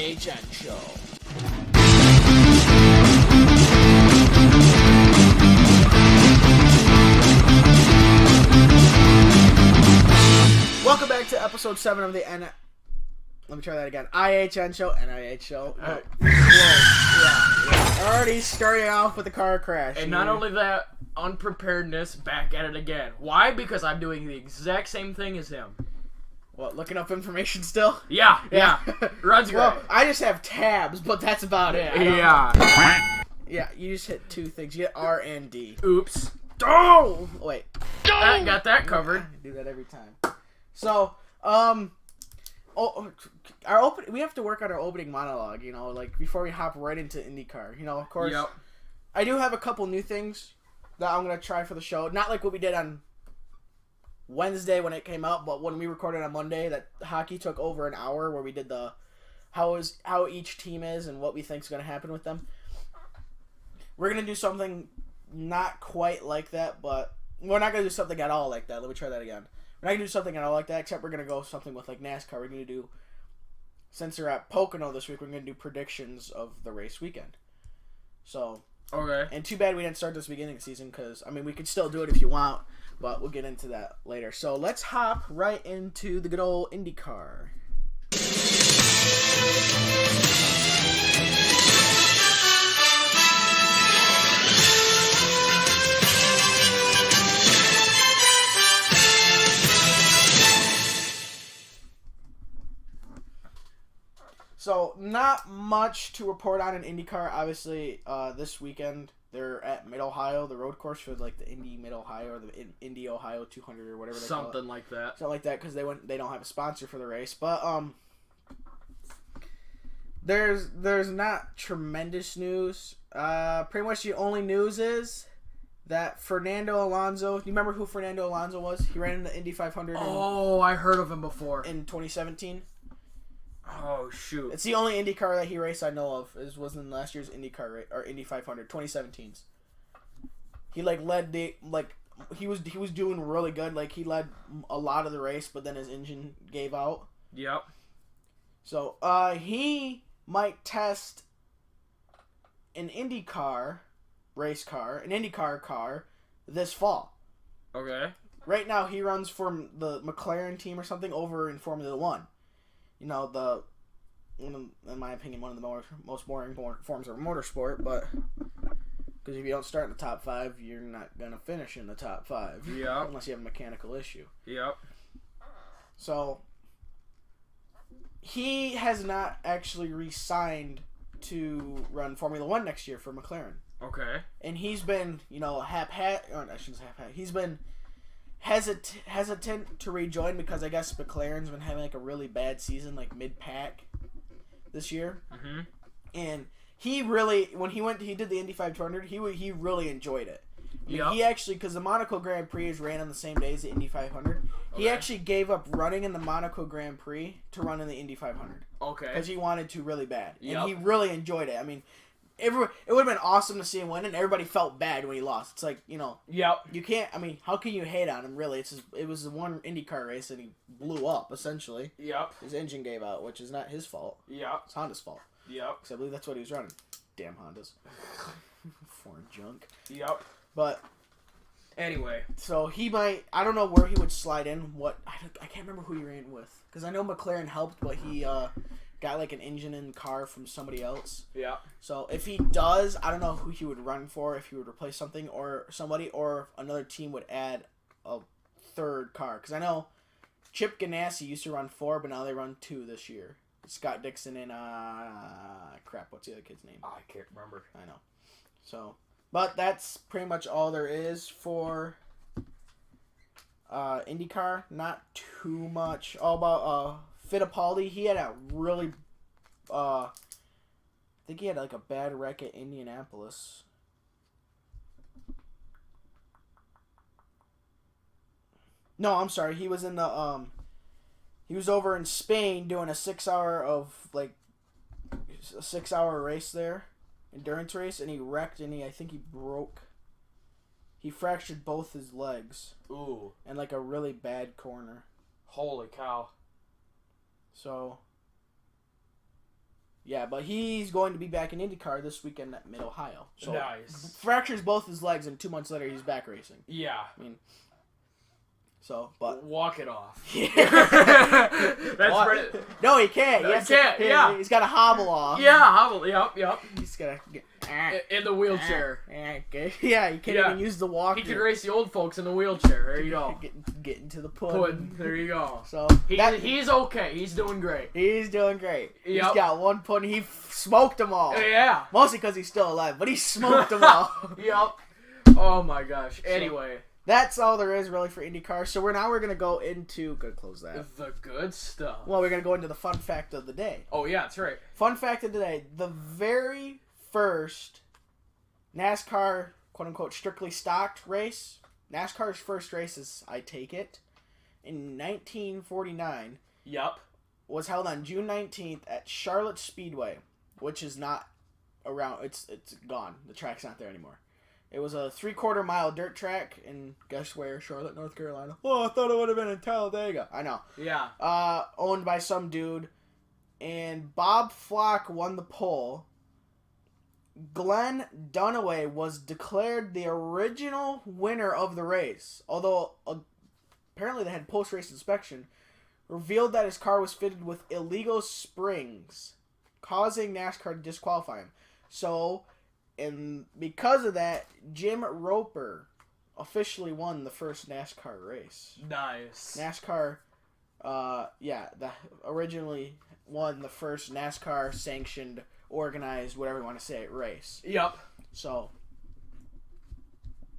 IHN Show. Welcome back to episode 7 of the Let me try that again. IHN Show, NIH Show. Yeah. Already starting off with a car crash. And not only that, unpreparedness, back at it again. Why? Because I'm doing the exact same thing as him. What, looking up information still? Yeah. Runs great. Well, I just have tabs, but that's about it. Yeah, you just hit two things. You get R and D. Oops. Oh! Wait. Got that covered. I do that every time. So, we have to work on our opening monologue, like before we hop right into IndyCar. Of course, Yep. I do have a couple new things that I'm going to try for the show. Not like what we did on Wednesday when it came out, but when we recorded on Monday, that hockey took over an hour where we did how each team is and what we think is going to happen with them. We're going to do something not quite like that, but we're not going to do something at all like that. Let me try that again. We're not going to do something at all like that, except we're going to go something with like NASCAR. We're going to do, since they're at Pocono this week, we're going to do predictions of the race weekend. So, okay. And too bad we didn't start this beginning of the season because, we could still do it if you want, but we'll get into that later. So let's hop right into the good old IndyCar. So, not much to report on in IndyCar. Obviously, this weekend, they're at Mid-Ohio, the road course for, like, the Indy Mid-Ohio or the Indy Ohio 200 or whatever they call it. Something like that. Something like that, because they don't have a sponsor for the race. But, there's not tremendous news. Pretty much the only news is that Fernando Alonso... You remember who Fernando Alonso was? He ran in the Indy 500 I heard of him before. in 2017. Oh, shoot. It's the only IndyCar that he raced I know of. Was in last year's IndyCar race, or Indy 500, 2017's. He led he was doing really good. Like he led a lot of the race, but then his engine gave out. Yep. So he might test an IndyCar car this fall. Okay. Right now he runs for the McLaren team or something over in Formula 1. In my opinion, one of the most boring forms of motorsport, but because if you don't start in the top 5, you're not going to finish in the top 5. Yeah. Unless you have a mechanical issue. Yep. So, he has not actually re-signed to run Formula 1 next year for McLaren. Okay. And he's been, he's been hesitant to rejoin because I guess McLaren's been having like a really bad season, like mid-pack this year. Mm-hmm. And he really, when he did the Indy 500, he really enjoyed it. Yeah. He actually, because the Monaco Grand Prix is ran on the same day as the Indy 500, he actually gave up running in the Monaco Grand Prix to run in the Indy 500. Okay. Because he wanted to really bad. Yep. And he really enjoyed it. It would have been awesome to see him win, and everybody felt bad when he lost. It's like, Yep. You can't, how can you hate on him, really? It was the one IndyCar race, and he blew up, essentially. Yep. His engine gave out, which is not his fault. Yep. It's Honda's fault. Yep. Because I believe that's what he was running. Damn Hondas. Foreign junk. Yep. But, anyway. so he might, I don't know where he would slide in. I can't remember who he ran with. Because I know McLaren helped, but he, got like an engine in car from somebody else. Yeah. So if he does, I don't know who he would run for, if he would replace something or somebody, or if another team would add a third car. Because I know Chip Ganassi used to run 4, but now they run 2 this year. Scott Dixon and what's the other kid's name? I can't remember. I know. So, but that's pretty much all there is for IndyCar. Not too much. All about Fittipaldi, he had a really, I think he had like a bad wreck at Indianapolis. No, I'm sorry. He was in the, he was over in Spain doing a 6-hour race there, endurance race, and he wrecked and I think he fractured both his legs. Ooh. And like a really bad corner. Holy cow. So, Yeah, but he's going to be back in IndyCar this weekend at Mid-Ohio. So Nice. fractures both his legs, and 2 months later he's back racing. Yeah. I mean, so, but... Walk it off. Yeah. That's pretty... No, he can't. No, he can't, yeah. He's got to hobble off. Yeah, hobble. Yep. He's got to get... In the wheelchair. Yeah, he can't even use the walker. He can race the old folks in the wheelchair. There you go. Get into the pudding. There you go. So he's okay. He's doing great. He's doing great. Yep. He's got one pudding. He smoked them all. Yeah. Mostly because he's still alive, but he smoked them all. Yep. Oh my gosh. Anyway. That's all there is really for IndyCar. So we're gonna go into close that. The good stuff. Well, we're gonna go into the fun fact of the day. Oh yeah, that's right. Fun fact of the day: the very first NASCAR quote unquote strictly stocked race, NASCAR's first races, I take it, in 1949. Yep. Was held on June 19th at Charlotte Speedway, which is not around. It's gone. The track's not there anymore. It was a 3/4 mile dirt track in, guess where? Charlotte, North Carolina. Oh, I thought it would have been in Talladega. I know. Yeah. Owned by some dude. And Bob Flock won the pole. Glenn Dunaway was declared the original winner of the race. Although, apparently they had post-race inspection. Revealed that his car was fitted with illegal springs, causing NASCAR to disqualify him. So... And because of that, Jim Roper officially won the first NASCAR race. Nice. NASCAR, originally won the first NASCAR sanctioned, organized, whatever you want to say, race. Yep. So,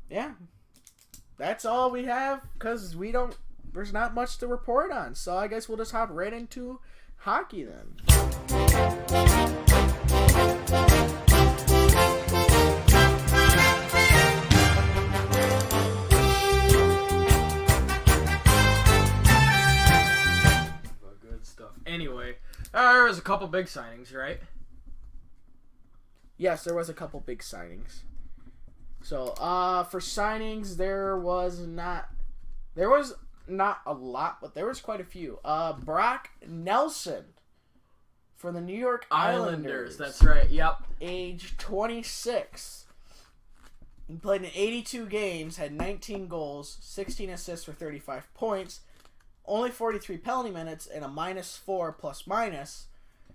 yeah. That's all we have, because there's not much to report on. So I guess we'll just hop right into hockey then. Anyway, there was a couple big signings, right? Yes, there was a couple big signings. So, for signings, there was not a lot, but there was quite a few. Brock Nelson for the New York Islanders. That's right. Yep. Age 26. He played in 82 games, had 19 goals, 16 assists for 35 points. Only 43 penalty minutes and a -4 plus-minus.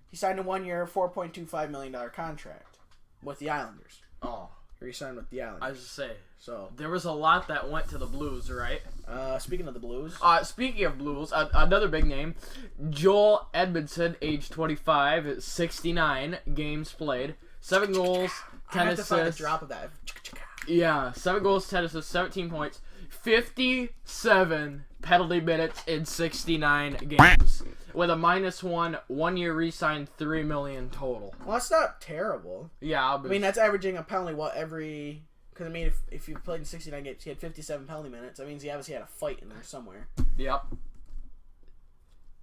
He signed a 1-year, $4.25 million contract with the Islanders. Oh. He signed with the Islanders. I was just say, so there was a lot that went to the Blues, right? Speaking of the Blues. Speaking of Blues, another big name, Joel Edmondson, age 25, 69 games played, 7 goals, 10 I have assists. to find a drop of that. Yeah, 7 goals, 10 assists, 17 points, 57 penalty minutes in 69 games. With a -1 year re-signed, $3 million total. Well, that's not terrible. Yeah, I mean, that's averaging a penalty, every... Because, I mean, if you played in 69 games, he had 57 penalty minutes. That means he obviously had a fight in there somewhere. Yep.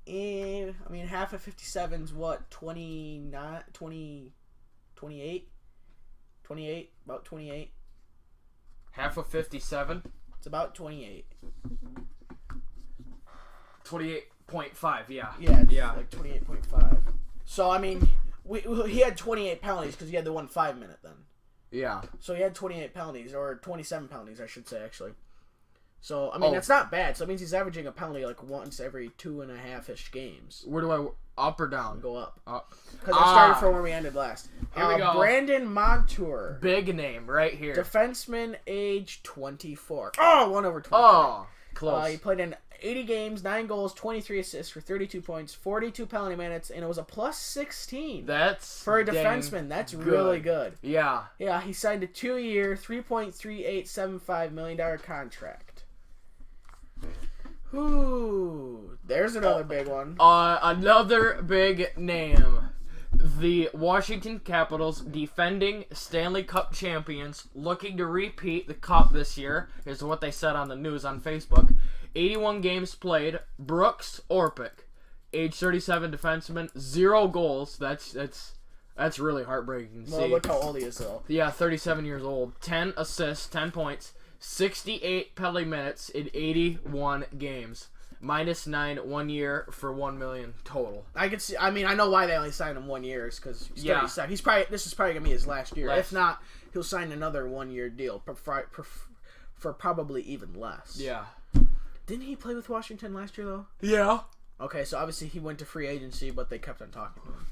And, I mean, half of 57's what? 29... 20... 28? 28? About 28. Half of 57? It's about 28. 28.5, yeah. Yeah, like 28.5. So, I mean, he had 28 penalties because he had the 1 5-minute then. Yeah. So he had 28 penalties, or 27 penalties, I should say, actually. So, I mean, that's not bad. So that means he's averaging a penalty like once every 2.5-ish games. Where do I... Up or down? Go up. Up. Because I started from where we ended last. Here we go. Brandon Montour. Big name right here. Defenseman, age 24. Oh, 1 over 24. Oh, close. He played in 80 games, 9 goals, 23 assists for 32 points, 42 penalty minutes, and it was a +16. That's for a defenseman. That's really good. Yeah. Yeah, he signed a 2-year, $3.3875 million contract. Ooh, there's another big one. Another big name. The Washington Capitals, defending Stanley Cup champions, looking to repeat the cup this year, is what they said on the news on Facebook. 81 games played. Brooks Orpik, age 37 defenseman, 0 goals. That's really heartbreaking to see. Well, look how old he is, though. Yeah, 37 years old. 10 assists, 10 points, 68 penalty minutes in 81 games. -9, 1 year for $1 million total. I can see. I mean, I know why they only signed him 1 year is because he's 37. He's probably this is probably gonna be his last year. If not, he'll sign another 1 year deal for probably even less. Yeah. Didn't he play with Washington last year though? Yeah. Okay, so obviously he went to free agency, but they kept on talking to him.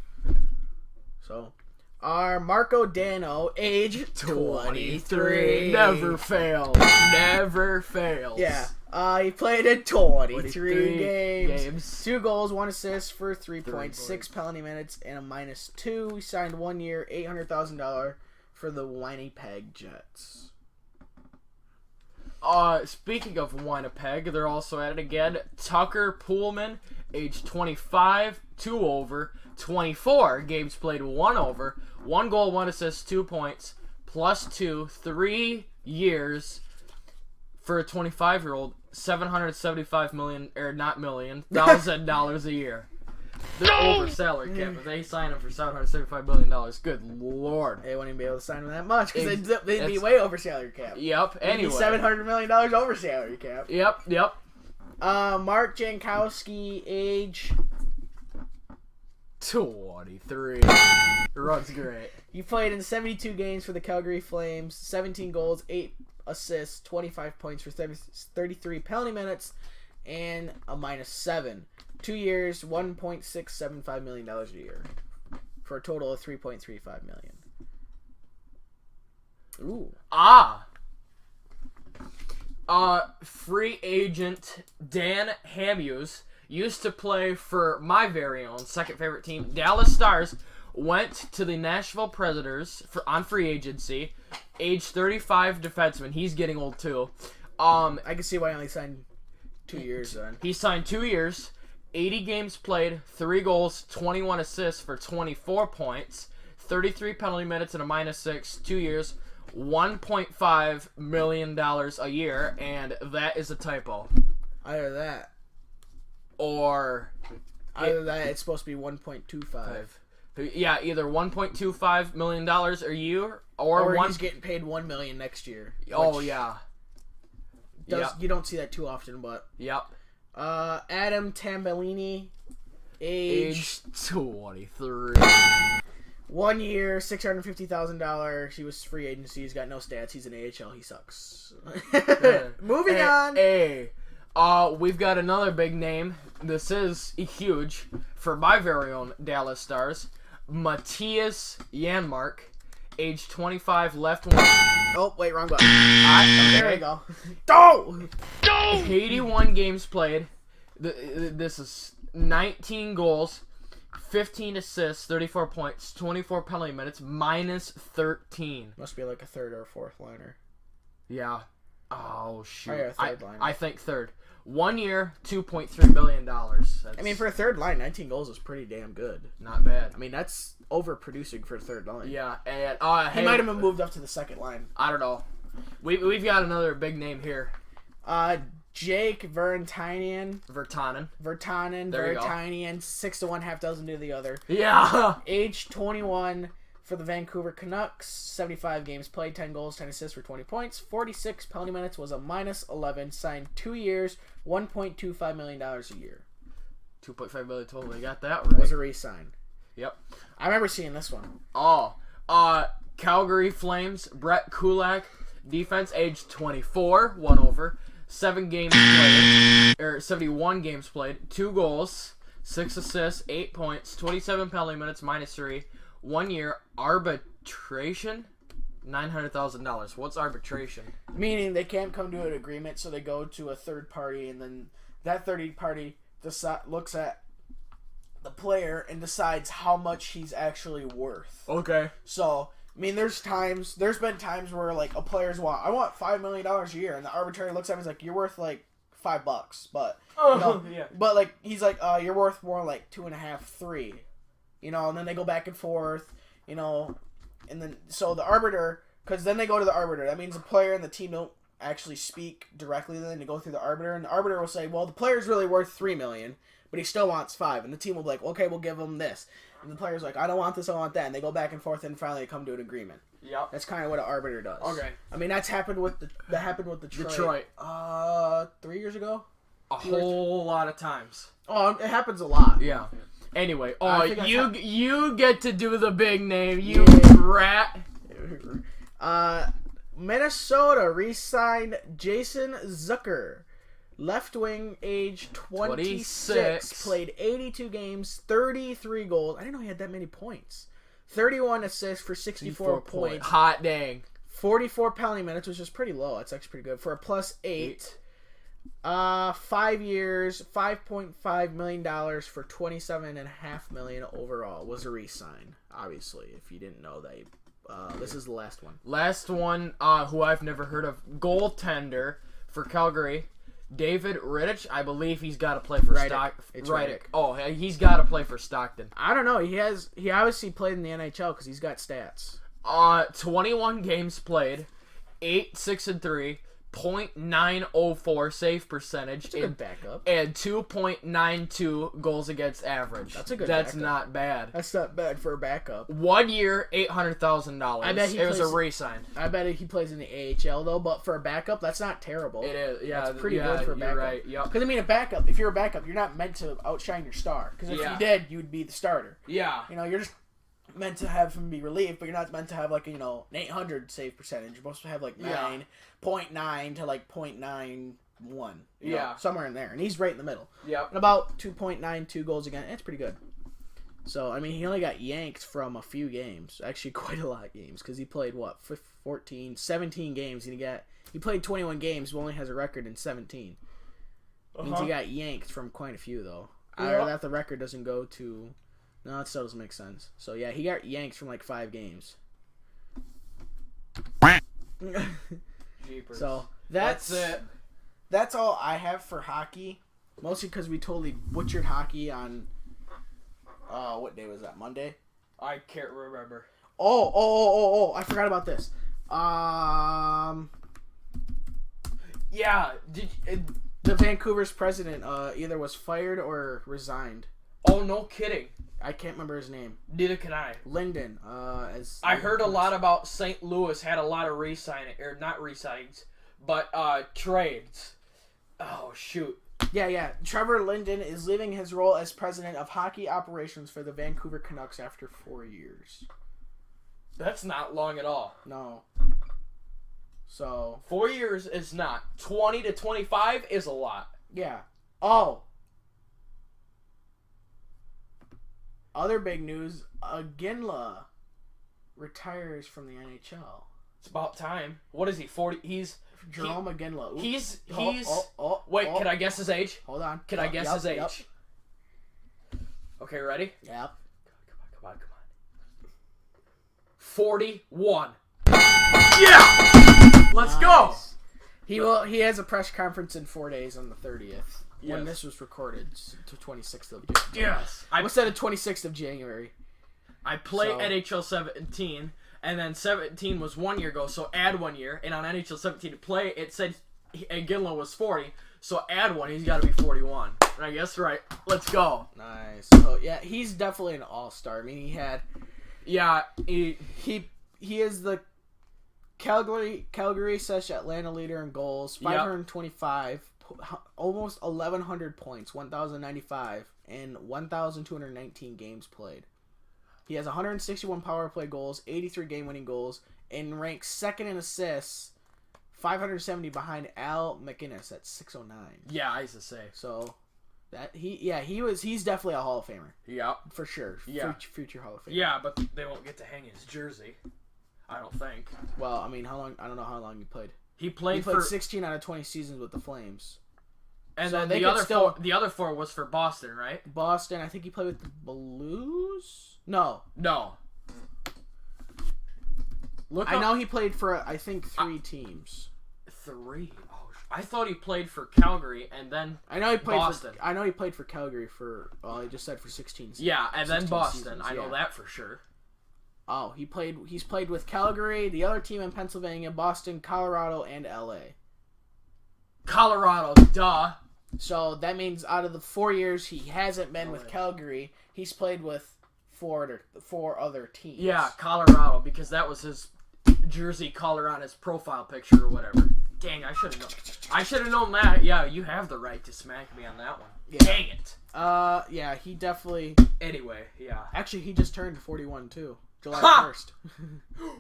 So, our Marco Dano, age 23. Never fails. Never fails. Yeah. He played in 23 games. 2 goals, 1 assist for 3.6 penalty minutes, and a -2. He signed 1 year, $800,000 for the Winnipeg Jets. Speaking of Winnipeg, they're also at it again. Tucker Pullman, age 25, 2 over, 24 games played, 1 over, 1 goal, 1 assist, 2 points, +2, 3 years for a 25-year-old, $775,000 a year. They're over salary cap, but they signed him for $775 million. Good lord. They wouldn't even be able to sign him that much because they'd be way over salary cap. Yep, anyway. $700 million over salary cap. Yep. Mark Jankowski, age 23. Runs great. He played in 72 games for the Calgary Flames, 17 goals, 8 assists, 25 points for 33 penalty minutes, and a -7. 2 years, $1.675 million a year, for a total of $3.35 million. Ooh. Free agent Dan Hamhuis used to play for my very own second favorite team, Dallas Stars. Went to the Nashville Predators on free agency. Age 35 defenseman. He's getting old too. I can see why he only signed 2 years then. He signed 2 years, 80 games played, 3 goals, 21 assists for 24 points, 33 penalty minutes and a -6, 2 years, $1.5 million a year, and that is a typo. Either that. Or it's supposed to be 1.25. Yeah, either $1.25 million a year or he's getting paid $1 million next year. Oh yeah. You don't see that too often, but yep. Adam Tambellini, age 23. 1 year, $650,000. He was free agency. He's got no stats. He's an AHL. He sucks. Moving on. We've got another big name. This is huge for my very own Dallas Stars. Matthias Janmark, age 25, left wing. Oh, wait, wrong button. There you go. Go! 81 games played. This is 19 goals, 15 assists, 34 points, 24 penalty minutes, -13. Must be like a third or fourth liner. Yeah. Oh, shoot. Or a third liner. I think third. 1 year, $2.3 million. I mean, for a third line, 19 goals is pretty damn good. Not bad. I mean, that's overproducing for a third line. Yeah, and he might have been moved up to the second line. I don't know. We've got another big name here. Jake Virtanen. There you go. 6-1, half dozen to the other. Yeah. Age 21 for the Vancouver Canucks. 75 games played, 10 goals, 10 assists for 20 points. 46 penalty minutes, was a -11. Signed 2 years, $1.25 million a year. $2.5 million total. They got that right. Was a re-sign. Yep. I remember seeing this one. Calgary Flames, Brett Kulak, defense, age 24, 1 over, 71 games played, 2 goals, 6 assists, 8 points, 27 penalty minutes, -3, 1 year, arbitration, $900,000. What's arbitration? Meaning they can't come to an agreement, so they go to a third party, and then that third party looks at the player and decides how much he's actually worth. Okay. So, I mean, there's been times where, like, a player's I want $5 million a year, and the arbitrator looks at him and is like, you're worth, like, $5, but, yeah. But, like, he's like, you're worth more like 2.5, 3, and then they go back and forth, and then, so the arbiter, because then they go to the arbiter, that means the player and the team don't actually speak directly, then they go through the arbiter, and the arbiter will say, well, the player's really worth $3 million, but he still wants 5, and the team will be like, okay, we'll give him this, and the player's like, I don't want this, I want that, and they go back and forth, and finally they come to an agreement. Yep. That's kind of what an arbiter does. Okay. I mean, that happened with Detroit. 3 years ago. A whole lot of times. Oh, it happens a lot. Yeah. Anyway, you you get to do the big name, rat. Minnesota re-signed Jason Zucker. Left wing, age 26, played 82 games, 33 goals. I didn't know he had that many points. 31 assists for 64 points. Hot dang. 44 penalty minutes, which is pretty low. That's actually pretty good. For a +8. 5 years, $5.5 million for $27.5 million overall was a re-sign. Obviously, if you didn't know that, this is the last one. Last one, who I've never heard of, goaltender for Calgary, David Rittich. I believe he's got to play for Stockton. Rittich. Oh, he's got to play for Stockton. I don't know. He obviously played in the NHL because he's got stats. 21 games played, 8-6-3. .904 save percentage. That's a good backup. And 2.92 goals against average. That's a good That's backup. Not bad. That's not bad for a backup. 1 year, $800,000. I bet it was a re-sign. I bet he plays in the AHL though, but for a backup, that's not terrible. It is. Yeah, that's pretty good for a backup. You're right. Yep. Because I mean, a backup. If you're a backup, you're not meant to outshine your star. Because if you did, you'd be the starter. Yeah. You know, you're just meant to have him be relieved, but you're not meant to have like, you know, an 800 save percentage. You're supposed to have like 9.9 to like 0.91. Yeah. Somewhere in there. And he's right in the middle. Yep. And about 2.92 goals again. It's pretty good. So, I mean, he only got yanked from a few games. Actually, quite a lot of games. Because he played, 17 games. And he played 21 games, but only has a record in 17. Means he got yanked from quite a few, though. Or that the record doesn't go to... No, it still doesn't make sense. So, yeah, he got yanked from, 5 games. Jeepers. So, that's it. That's all I have for hockey. Mostly because we totally butchered hockey on... what day was that? Monday? I can't remember. Oh! I forgot about this. Yeah. The Vancouver's president either was fired or resigned. Oh, no kidding. I can't remember his name. Neither can I. Linden. I heard a lot about St. Louis had a lot of not re-signings, but trades. Oh, shoot. Yeah. Trevor Linden is leaving his role as president of hockey operations for the Vancouver Canucks after 4 years. That's not long at all. No. So 4 years is not. 20 to 25 is a lot. Yeah. Oh. Other big news, Ginla retires from the NHL. It's about time. What is he, 40? He's... Jerome Ginla. Wait, can I guess his age? Hold on. Can I guess his age? Yep. Okay, ready? Yep. Come on. 41. Yeah! Let's go! He has a press conference in 4 days on the 30th. Yes. When this was recorded, to 26th of January. Yes. What's that? 26th of January. I played NHL 17, and then 17 was 1 year ago, so add 1 year. And on NHL 17 to play, it said Ginla was 40, so add 1, he's got to be 41. And I guess right. Let's go. Nice. So yeah, he's definitely an all-star. I mean, he had, he is the Calgary / Atlanta leader in goals, 525, almost 1,100 points, 1,095, and 1,219 games played. He has 161 power play goals, 83 game-winning goals, and ranks second in assists, 570 behind Al McInnes at 609. Yeah, I used to say. So that he's definitely a Hall of Famer. Yeah, for sure. Yeah, future Hall of Famer. Yeah, but they won't get to hang his jersey. I don't think. Well, I mean, how long? I don't know how long he played. He played for 16 out of 20 seasons with the Flames. And so then the other four was for Boston, right? Boston. I think he played with the Blues. No. I know he played for I think 3 teams. 3. Oh, I thought he played for Calgary and then I know he played Boston. I know he played for Calgary for. Well, he just said for 16. Yeah, and then Boston. Seasons, I know that for sure. Oh, he's played with Calgary, the other team in Pennsylvania, Boston, Colorado, and LA. Colorado, duh. So that means out of the 4 years he hasn't been with Calgary, he's played with 4 other teams. Yeah, Colorado, because that was his jersey color on his profile picture or whatever. Dang, I should have known. I should have known that. Yeah, you have the right to smack me on that one. Yeah. Dang it. Yeah, he definitely. Anyway, yeah. Actually, he just turned 41 too, July Ha! 1st.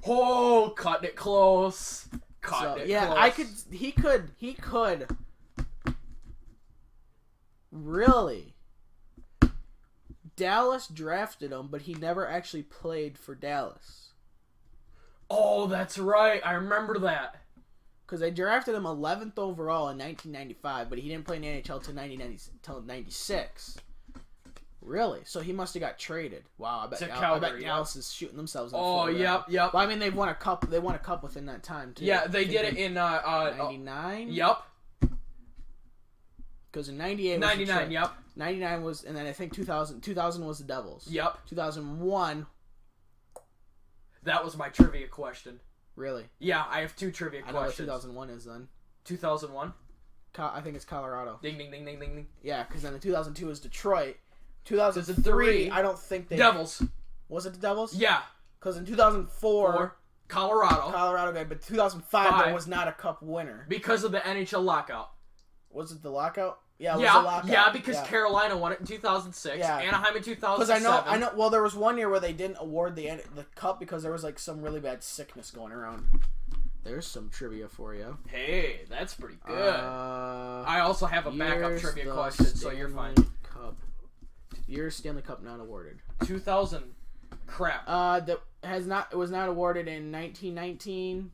Oh, cutting it close. Cutting it yeah, close. He could. Really. Dallas drafted him, but he never actually played for Dallas. Oh, that's right. I remember that. Because they drafted him 11th overall in 1995, but he didn't play in the NHL till 96. Really? So he must have got traded. Wow, I bet Dallas is shooting themselves in the foot. Oh, yep. Well, I mean, they've won a cup. They won a cup within that time too. Yeah, they did it in 99. Yep. Because in 98 99, yep. 99 was, and then I think 2000 was the Devils. Yep. 2001. That was my trivia question. Really? Yeah, I have two trivia questions. I know what 2001 is then. 2001? I think it's Colorado. Ding, ding, ding, ding, ding, ding. Yeah, because then the 2002 is Detroit. 2003, I don't think they... Devils. Was it the Devils? Yeah. Because in 2004... Colorado. Colorado guy, but 2005 there was not a cup winner. Because of the NHL lockout. Was it the lockout? Yeah, it was the lockout. Yeah, because Carolina won it in 2006. Yeah. Anaheim in 2007. Because I know. Well, there was one year where they didn't award the cup because there was like some really bad sickness going around. There's some trivia for you. Hey, that's pretty good. I also have a backup trivia question, so you're fine. Year Stanley Cup not awarded. 2000. Crap. It was not awarded in 1919.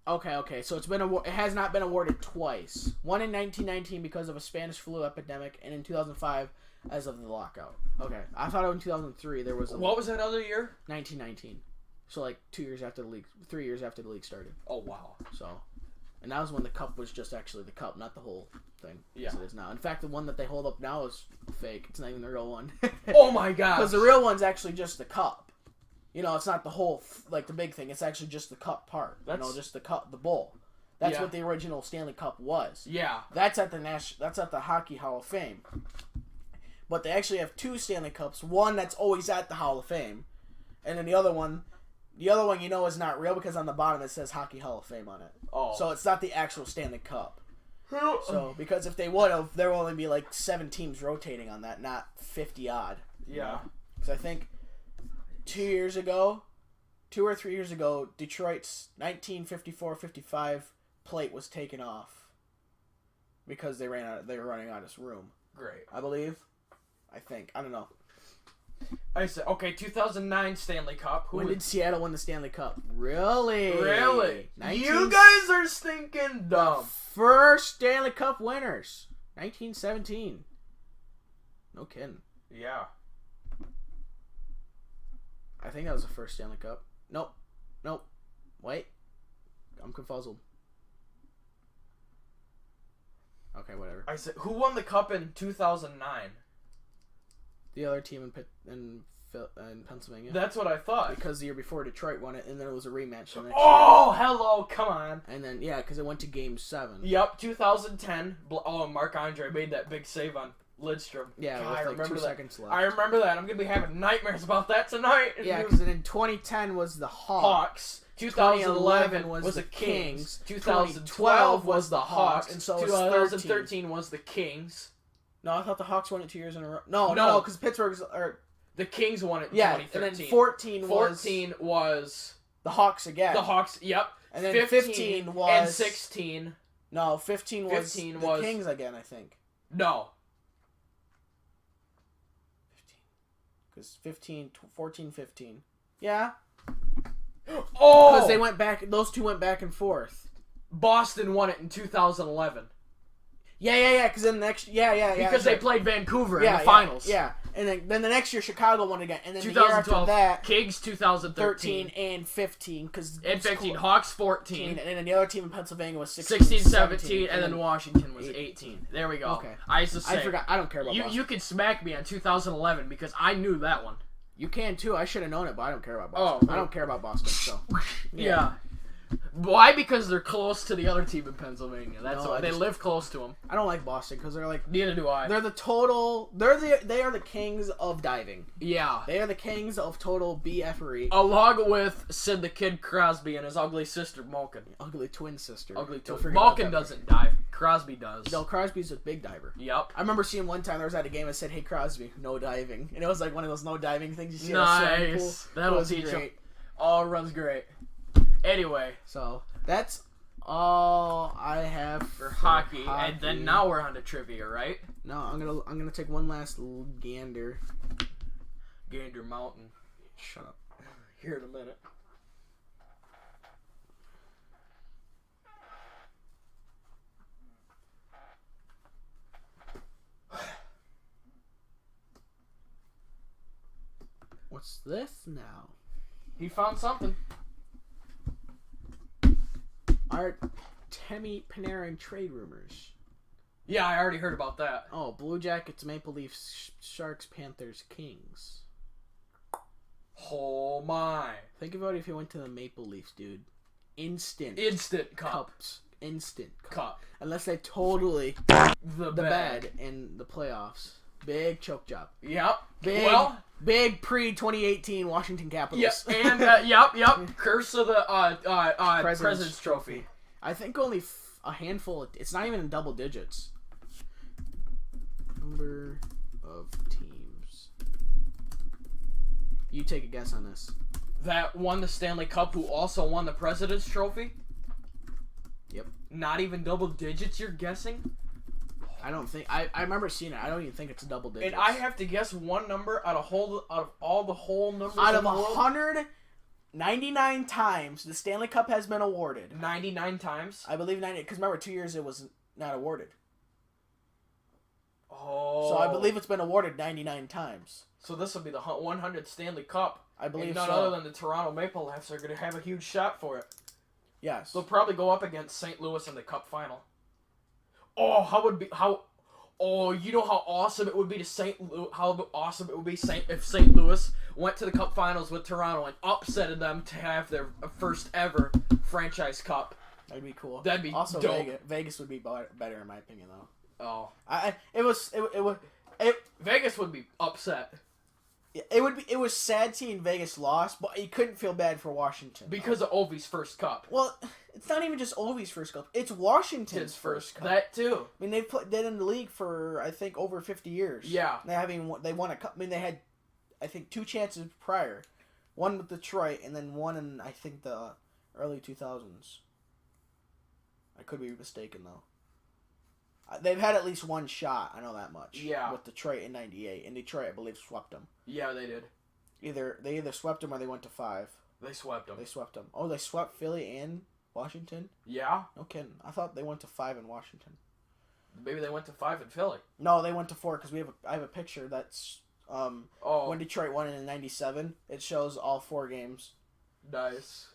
Okay. So it has not been awarded twice. One in 1919 because of a Spanish flu epidemic, and in 2005 as of the lockout. Okay, I thought in 2003 there was. What was that other year? 1919. So like 2 years after the league, 3 years after the league started. Oh wow. So, and that was when the cup was just actually the cup, not the whole thing. Yeah. As it is now. In fact, the one that they hold up now is fake. It's not even the real one. Oh my god. Because the real one's actually just the cup. You know, it's not the whole, like, the big thing. It's actually just the cup part. Just the cup, the bowl. That's what the original Stanley Cup was. Yeah. That's at the Hockey Hall of Fame. But they actually have two Stanley Cups. One that's always at the Hall of Fame. And then the other one you know is not real because on the bottom it says Hockey Hall of Fame on it. Oh. So it's not the actual Stanley Cup. So, because if they would have, there would only be like 7 teams rotating on that, not 50 odd. Yeah. Because I think 2 or 3 years ago, Detroit's 1954-55 plate was taken off because they were running out of room. Great. I believe. I think. I don't know. I said, okay, 2009 Stanley Cup. When did Seattle win the Stanley Cup? Really? You guys are stinking dumb. First Stanley Cup winners. 1917. No kidding. Yeah. I think that was the first Stanley Cup. Nope. Wait. I'm confuzzled. Okay, whatever. I said, who won the cup in 2009? The other team in Pennsylvania. That's what I thought. Because the year before Detroit won it, and then it was a rematch. Hello, come on. And then, because it went to Game 7. Yep, 2010. Marc-Andre made that big save on Lidstrom. Yeah, God, with I like remember 2 that. seconds left. I remember that. I'm going to be having nightmares about that tonight. Yeah, because in 2010 was the Hawks. 2011 was the Kings. 2012 was the Hawks. And so 2013 was the Kings. No, I thought the Hawks won it 2 years in a row. No, because Pittsburgh's... The Kings won it in 2013. And then 14 was... The Hawks again. The Hawks, yep. And then 15 was... And 16. No, 15 was the Kings again, I think. No. 15. Because 14, 15. Yeah. Oh! Because they went back... Those two went back and forth. Boston won it in 2011. Yeah, because then the next... Yeah. Because they played Vancouver in the finals. Yeah. And then the next year, Chicago won again. And then 2012, the year after that... Kings 2013. 13 and 15. And 15. Hawks 14. And then the other team in Pennsylvania was 16, 17. And then Washington was 18. There we go. Okay. I used to say... I forgot. I don't care about Boston. You could smack me on 2011 because I knew that one. You can too. I should have known it, but I don't care about Boston. I don't care about Boston, so... Yeah. Why? Because they're close to the other team in Pennsylvania. That's why they live close to them. I don't like Boston because they're like. Neither do I. They're the total. They are the kings of diving. Yeah. They are the kings of total BFery. Along with Sid the Kid Crosby and his ugly sister Malkin. Ugly twin sister. Ugly twin. Malkin doesn't dive. Crosby does. No, Crosby's a big diver. Yep. I remember seeing one time there was at a game that said, "Hey Crosby, no diving," and it was like one of those no diving things you see. Nice. That'll teach him. Oh, runs great. Anyway, so that's all I have for hockey, and then now we're on to trivia, right? No, I'm gonna take one last gander. Gander Mountain. Shut up. Here in a minute. What's this now? He found something. Artemi Panarin trade rumors. Yeah, I already heard about that. Oh, Blue Jackets, Maple Leafs, Sharks, Panthers, Kings. Oh my. Think about it if you went to the Maple Leafs, dude. Instant cup. Cups. Instant cup. Unless they totally the bad in the playoffs. Big choke job. Yep. Big pre-2018 Washington Capitals. Yep. And yep. Curse of the President's Trophy. I think only a handful. It's not even in double digits. Number of teams. You take a guess on this. That won the Stanley Cup, who also won the President's Trophy? Yep. Not even double digits, you're guessing? I don't think... I remember seeing it. I don't even think it's double digits. And I have to guess one number out of all the whole numbers out of in the world? 199 times the Stanley Cup has been awarded. 99 times? I believe 90... Because remember, 2 years it was not awarded. Oh. So I believe it's been awarded 99 times. So this will be the 100th Stanley Cup. I believe and none other than the Toronto Maple Leafs are going to have a huge shot for it. Yes. They'll probably go up against St. Louis in the Cup final. Oh, you know how awesome it would be if St. Louis went to the Cup finals with Toronto and upsetted them to have their first ever franchise cup. That'd be cool. That'd be also dope. Vegas would be better in my opinion though. Oh. Vegas would be upset. It was sad seeing Vegas lost, but you couldn't feel bad for Washington. Because of Ovi's first cup. Well, it's not even just Ovi's first cup. It's Washington's first cup. That too. I mean, they've been in the league for, I think, over 50 years. Yeah. They won a cup. I mean, they had, I think, 2 chances prior. One with Detroit, and then one in, I think, the early 2000s. I could be mistaken, though. They've had at least one shot, I know that much. Yeah. With Detroit in 98. And Detroit, I believe, swept them. Yeah, they did. They either swept them or they went to 5. They swept them. Oh, they swept Philly and Washington? Yeah. No kidding. I thought they went to 5 in Washington. Maybe they went to 5 in Philly. No, they went to 4 because I have a picture that's when Detroit won it in 97. It shows all 4 games. Nice.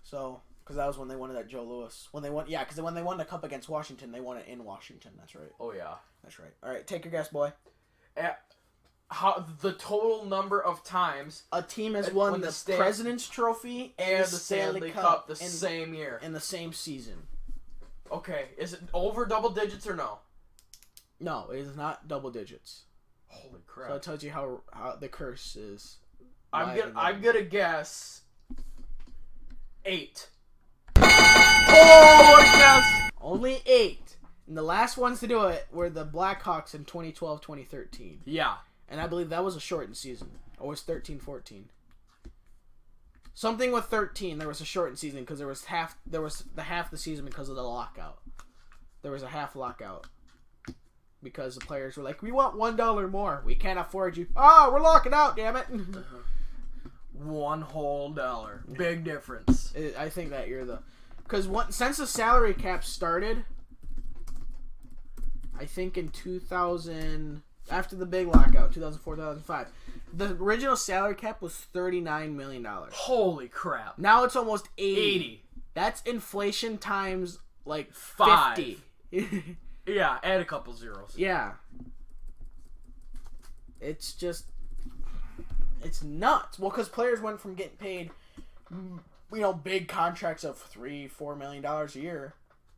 So... Because that was when they won it at Joe Louis. When they won the cup against Washington, they won it in Washington. That's right. Oh, yeah. That's right. All right, take your guess, boy. The total number of times a team has won the President's Trophy and the Stanley Cup the same year. In the same season. Okay, is it over double digits or no? No, it is not double digits. Holy crap. So it tells you how the curse is. I'm gonna guess 8. Oh, yes! Only 8. And the last ones to do it were the Blackhawks in 2012-2013. Yeah. And I believe that was a shortened season. Or was 13-14. Something with 13, there was a shortened season because there was half the season because of the lockout. There was a half lockout. Because the players were like, we want $1 more. We can't afford you. Oh, we're locking out, damn it. $1 whole dollar. Big difference. I think that you're the... Because since the salary cap started, I think in 2000, after the big lockout, 2004, 2005, the original salary cap was $39 million. Holy crap. Now it's almost 80. That's inflation times, like, 5. 50. Yeah, add a couple zeros. Yeah. It's just... It's nuts. Well, because players went from getting paid big contracts of $3-4 million a year,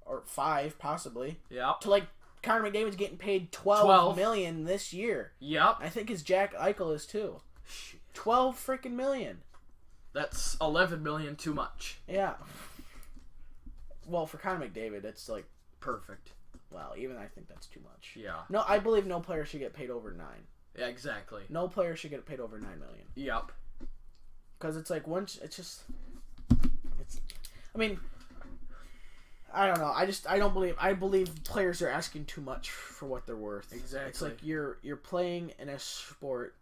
or $5 possibly. Yep. To like Connor McDavid's getting paid $12 million this year. Yep. I think his Jack Eichel is too. 12 freaking million. That's 11 million too much. Yeah. Well, for Connor McDavid, it's like perfect. Well, even I think that's too much. Yeah. No, I believe no player should get paid over $9. Yeah, exactly. No player should get paid over $9 million. Yep. Because it's like once it's just, it's. I mean, I don't know. I believe players are asking too much for what they're worth. Exactly. It's like you're playing in a sport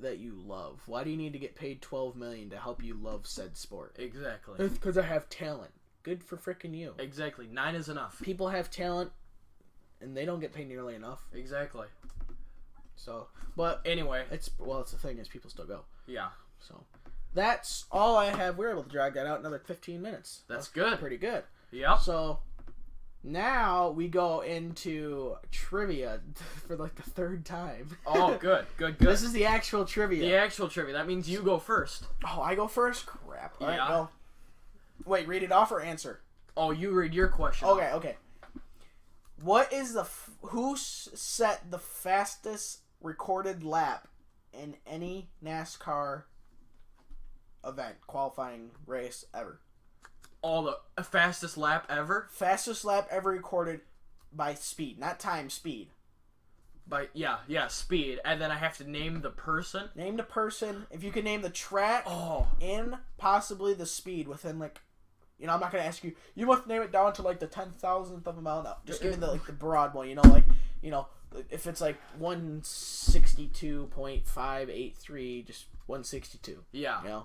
that you love. Why do you need to get paid $12 million to help you love said sport? Exactly. It's because I have talent. Good for frickin' you. Exactly. 9 is enough. People have talent, and they don't get paid nearly enough. Exactly. So, but anyway, it's the thing is people still go. Yeah. So, that's all I have. We were able to drag that out another 15 minutes. That's good. Pretty good. Yep. So, now we go into trivia for like the third time. Oh, good. This is the actual trivia. The actual trivia. That means you go first. Oh, I go first? Crap. All right, Yeah. well. Wait, read it off or answer? Oh, you read your question. Okay. What is who set the fastest recorded lap in any NASCAR event, qualifying race ever? The fastest lap ever? Fastest lap ever recorded by speed, not time, speed. Yeah, speed. And then I have to name the person? Name the person. If you can name the track and possibly the speed within like, I'm not going to ask you, you must name it down to like the 10,000th of a mile. No, just give me the broad one, if it's like 162.583, just 162. Yeah.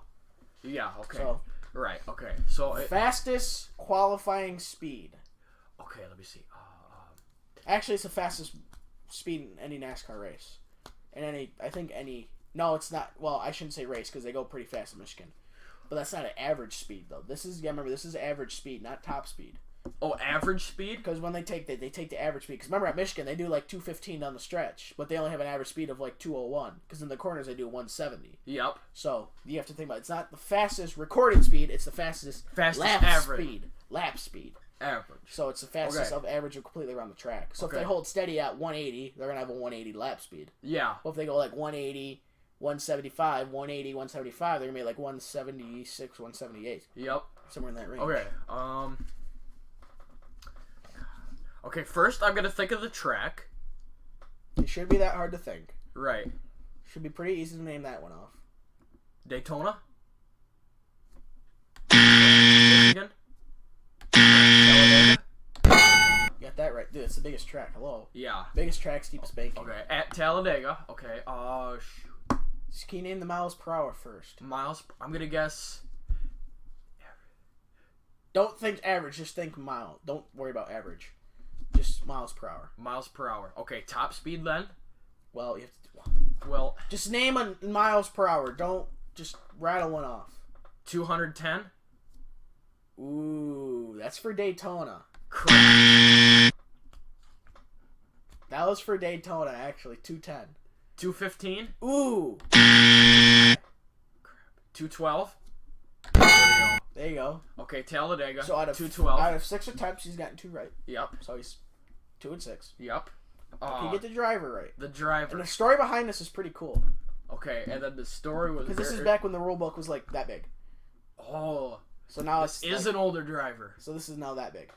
Yeah, okay. So, right, okay. So fastest qualifying speed. Okay, let me see. Actually, it's the fastest speed in any NASCAR race. No, it's not. Well, I shouldn't say race because they go pretty fast in Michigan. But that's not an average speed, though. This is average speed, not top speed. Oh, average speed? Because when they take the average speed. Because remember, at Michigan, they do like 215 down the stretch. But they only have an average speed of like 201. Because in the corners, they do 170. Yep. So, you have to think about it. It's not the fastest recorded speed. It's the fastest lap average. speed. Lap speed. Average. So, it's the fastest of average completely around the track. So, if they hold steady at 180, they're going to have a 180 lap speed. Yeah. Well, if they go like 180... 175, 180, 175, they're going to be like 176, 178. Yep. Somewhere in that range. Okay. Okay, first I'm going to think of the track. It should be that hard to think. Right. Should be pretty easy to name that one off. Daytona? Michigan? Talladega? You got that right. Dude, it's the biggest track. Hello. Yeah. Biggest track, steepest banking. Okay, at Talladega. Okay, shoot. Can you name the miles per hour first? Miles, I'm gonna guess. Don't think average, just think mile. Don't worry about average. Just miles per hour. Miles per hour. Okay, top speed then? Well, you have to. Well, just name a miles per hour. Don't just rattle one off. 210? Ooh, that's for Daytona. Crap. That was for Daytona, actually. 210. 215? Ooh. Crap. 212? There you go. Okay, Talladega. So out of 212. Out of 6 attempts, he's gotten 2 right. Yep. So he's 2 and 6. Yep. Can you get the driver right? The driver. And the story behind this is pretty cool. Okay, and then the story was... Because this is back when the rule book was like that big. Oh. So now this is an older driver. So this is now that big.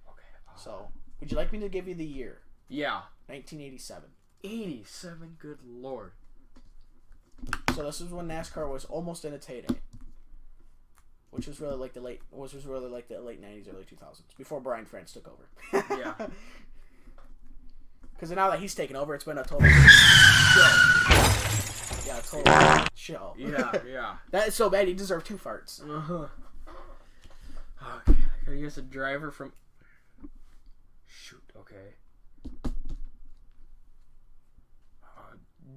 Okay. So, would you like me to give you the year? Yeah. 1987. 87, good lord. So this was when NASCAR was almost in its heyday. Which was really like the late 90s, early 2000s. Before Brian France took over. Yeah. Because now that he's taken over, it's been a total show. Yeah, total show. Yeah. That is so bad, he deserved 2 farts. Uh-huh. Okay, I gotta guess a driver from... Shoot, okay.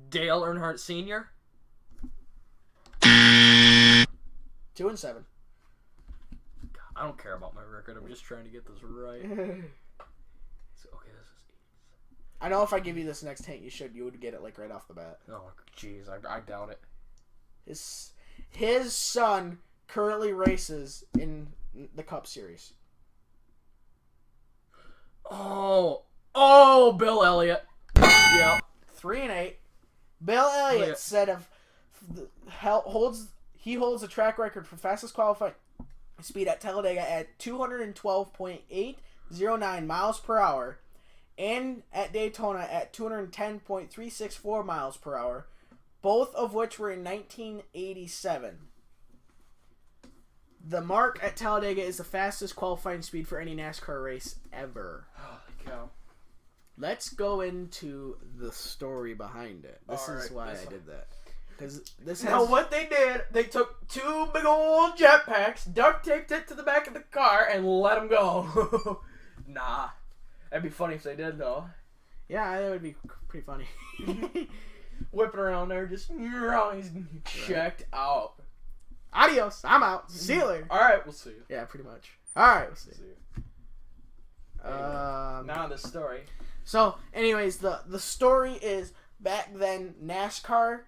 Dale Earnhardt Sr.? 2 and 7. I don't care about my record. I'm just trying to get this right. Okay, this is... I know if I give you this next hint, you would get it like right off the bat. Oh, jeez, I doubt it. His son currently races in the Cup Series? Oh, Bill Elliott. Yep. 3-8. Bill Elliott holds the track record for fastest qualifying speed at Talladega at 212.809 miles per hour, and at Daytona at 210.364 miles per hour, both of which were in 1987. The mark at Talladega is the fastest qualifying speed for any NASCAR race ever. Holy cow. Let's go into the story behind it. This All is right, why this I one. did that. Because this Now, has... what they did, they took 2 big old jetpacks, duct taped it to the back of the car, and let them go. Nah. That'd be funny if they did, though. Yeah, that would be pretty funny. Whipping around there, just he's checked out. Adios. I'm out. See you later. All right, we'll see you. Yeah, pretty much. All right, we'll see. See you. Um, Now the story. So, anyways, the story is back then NASCAR,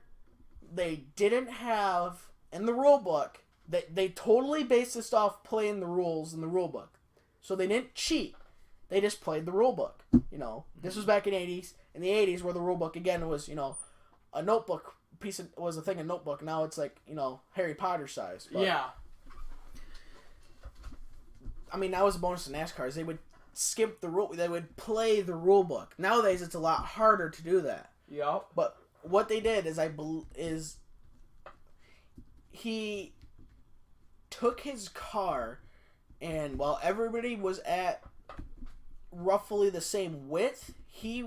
they didn't have in the rule book. They totally based this off playing the rules in the rule book. So they didn't cheat. They just played the rule book. You know, this was back in the 80s where the rule book again was, you know, a notebook was a thing, a notebook. Now it's like, you know, Harry Potter size. But, Yeah. I mean, that was a bonus to NASCARs. They would skip the rule. They would play the rule book. Nowadays, it's a lot harder to do that. Yup. But what they did is he took his car, and while everybody was at roughly the same width, he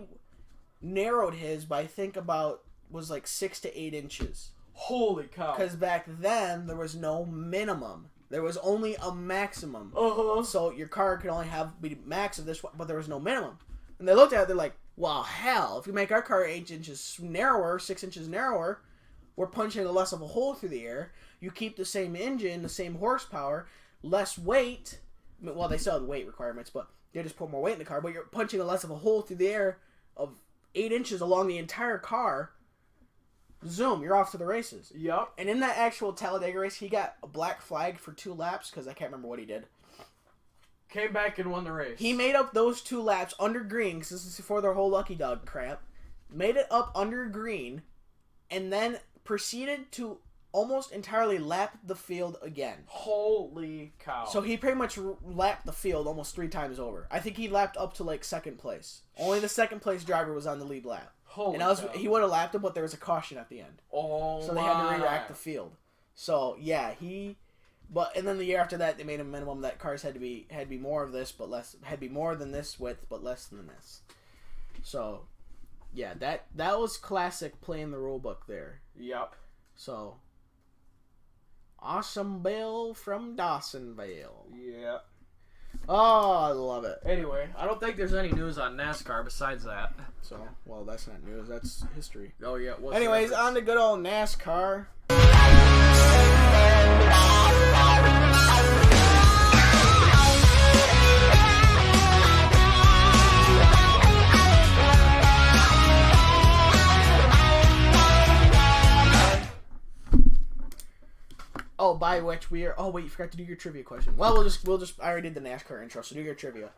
narrowed his by I think about was like 6 to 8 inches. Holy cow. Because back then there was no minimum. There was only a maximum. Uh-huh. So your car could only be max of this, but there was no minimum. And they looked at it, they're like, well, hell, if you make our car 8 inches narrower, 6 inches narrower, we're punching less of a hole through the air. You keep the same engine, the same horsepower, less weight. Well, they still had weight requirements, but they just put more weight in the car. But you're punching less of a hole through the air of 8 inches along the entire car. Zoom, you're off to the races. Yup. And in that actual Talladega race, he got a black flag for 2 laps because I can't remember what he did. Came back and won the race. He made up those 2 laps under green because this is before their whole lucky dog crap. Made it up under green, and then proceeded to almost entirely lap the field again. Holy cow. So he pretty much lapped the field almost 3 times over. I think he lapped up to like 2nd place. Only the 2nd place driver was on the lead lap. Holy and cow. he would have lapped him, but there was a caution at the end. Oh, so they had to re-rack the field. So yeah, and then the year after that, they made a minimum that cars had to be more of this, but less, had to be more than this width, but less than this. So, yeah, that was classic playing the rule book there. Yup. So, awesome Bill from Dawsonville. Yeah. Oh, I love it. Anyway, I don't think there's any news on NASCAR besides that. So, well, that's not news. That's history. Oh yeah. Anyways, on to good old NASCAR. Oh, by which we are. Oh wait, you forgot to do your trivia question. Well, we'll just. I already did the NASCAR intro, so do your trivia.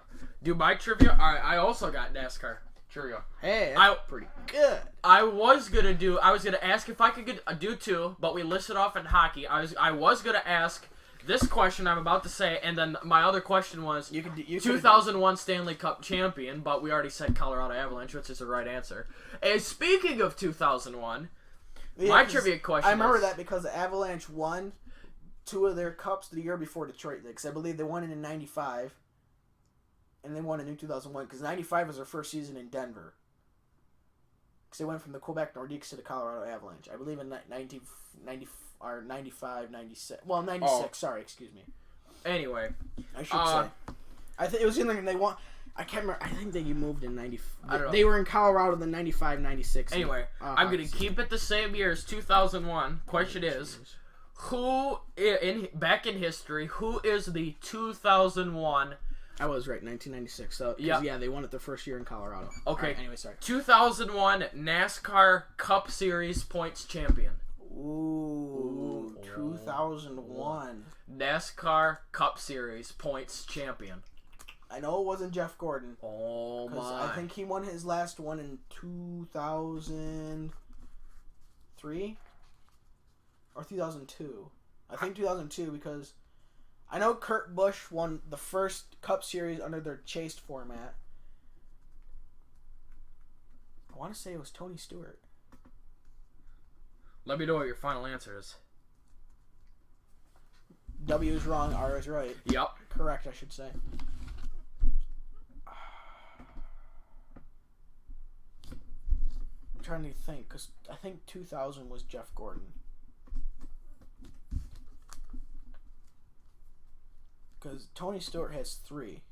Do my trivia? Alright, I also got NASCAR trivia. Hey, that's pretty good. I was gonna ask if I could do 2, but we listed off in hockey. I was gonna ask this question I'm about to say, and then my other question was You 2001 Stanley Cup champion, but we already said Colorado Avalanche, which is the right answer. And speaking of 2001, my trivia question I remember is, that because the Avalanche won 2 of their cups the year before Detroit did, because I believe they won it in '95, and they won it in 2001, because '95 was their first season in Denver. Because they went from the Quebec Nordiques to the Colorado Avalanche. I believe in 95, 96. Well, 96. Oh. Sorry, excuse me. Anyway, I should say. I think it was in they won. I can't remember. I think they moved in 90. I don't know. They were in Colorado in 95, 96. Anyway, I'm going to keep it the same year as 2001. Question is, back in history, who is the 2001... I was right, 1996. So, yeah, they won it their first year in Colorado. Okay. Right, anyway, sorry. 2001 NASCAR Cup Series points champion. Ooh, 2001. NASCAR Cup Series points champion. I know it wasn't Jeff Gordon. Oh my! I think he won his last one in 2003 or 2002. I think 2002 because I know Kurt Busch won the first Cup Series under their chased format. I want to say it was Tony Stewart. Let me know what your final answer is. W is wrong, R is right. Yep. Correct, I should say. I'm trying to think, because I think 2000 was Jeff Gordon. Because Tony Stewart has 3.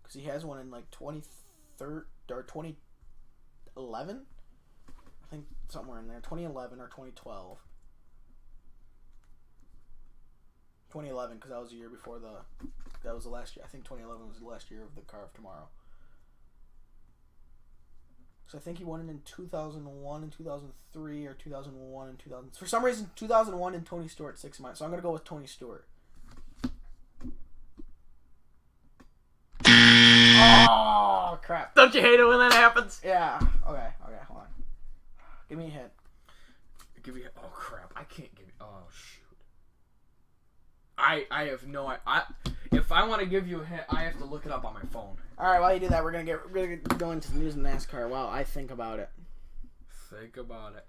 Because he has one in like 2013 or 2011? I think somewhere in there. 2011 or 2012. 2011, because that was the year before that was the last year. I think 2011 was the last year of the Car of Tomorrow. So I think he won it in 2001 and 2003 or 2001 and 2000. For some reason, 2001 and Tony Stewart 6 months. So I'm going to go with Tony Stewart. Oh, crap. Don't you hate it when that happens? Yeah. Okay, hold on. Give me a hint. Oh, crap. I can't give you... Oh, shoot. I have no idea. If I want to give you a hint, I have to look it up on my phone. All right, while you do that, we're gonna go into the news and NASCAR while I think about it. Think about it.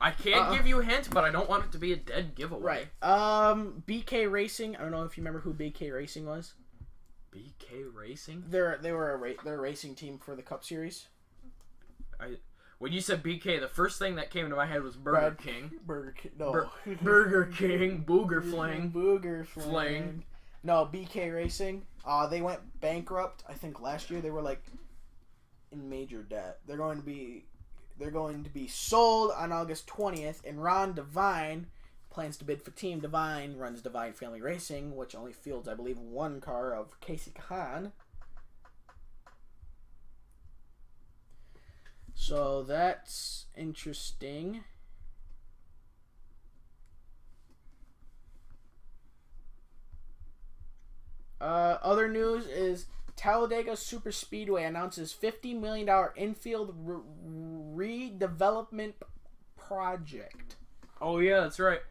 I can't give you a hint, but I don't want it to be a dead giveaway. Right. BK Racing. I don't know if you remember who BK Racing was. BK Racing? They're a racing team for the Cup Series. When you said BK, the first thing that came to my head was Burger King. Burger King. No. Burger King. Booger Fling. Booger Fling. No, BK Racing. They went bankrupt. I think last year they were like in major debt. They're going to be sold on August 20th, and Ron Devine plans to bid for Team Devine. Runs Devine Family Racing, which only fields, I believe, one car of Casey Khan. So that's interesting. Other news is Talladega Superspeedway announces $50 million infield redevelopment project. Oh yeah, that's right.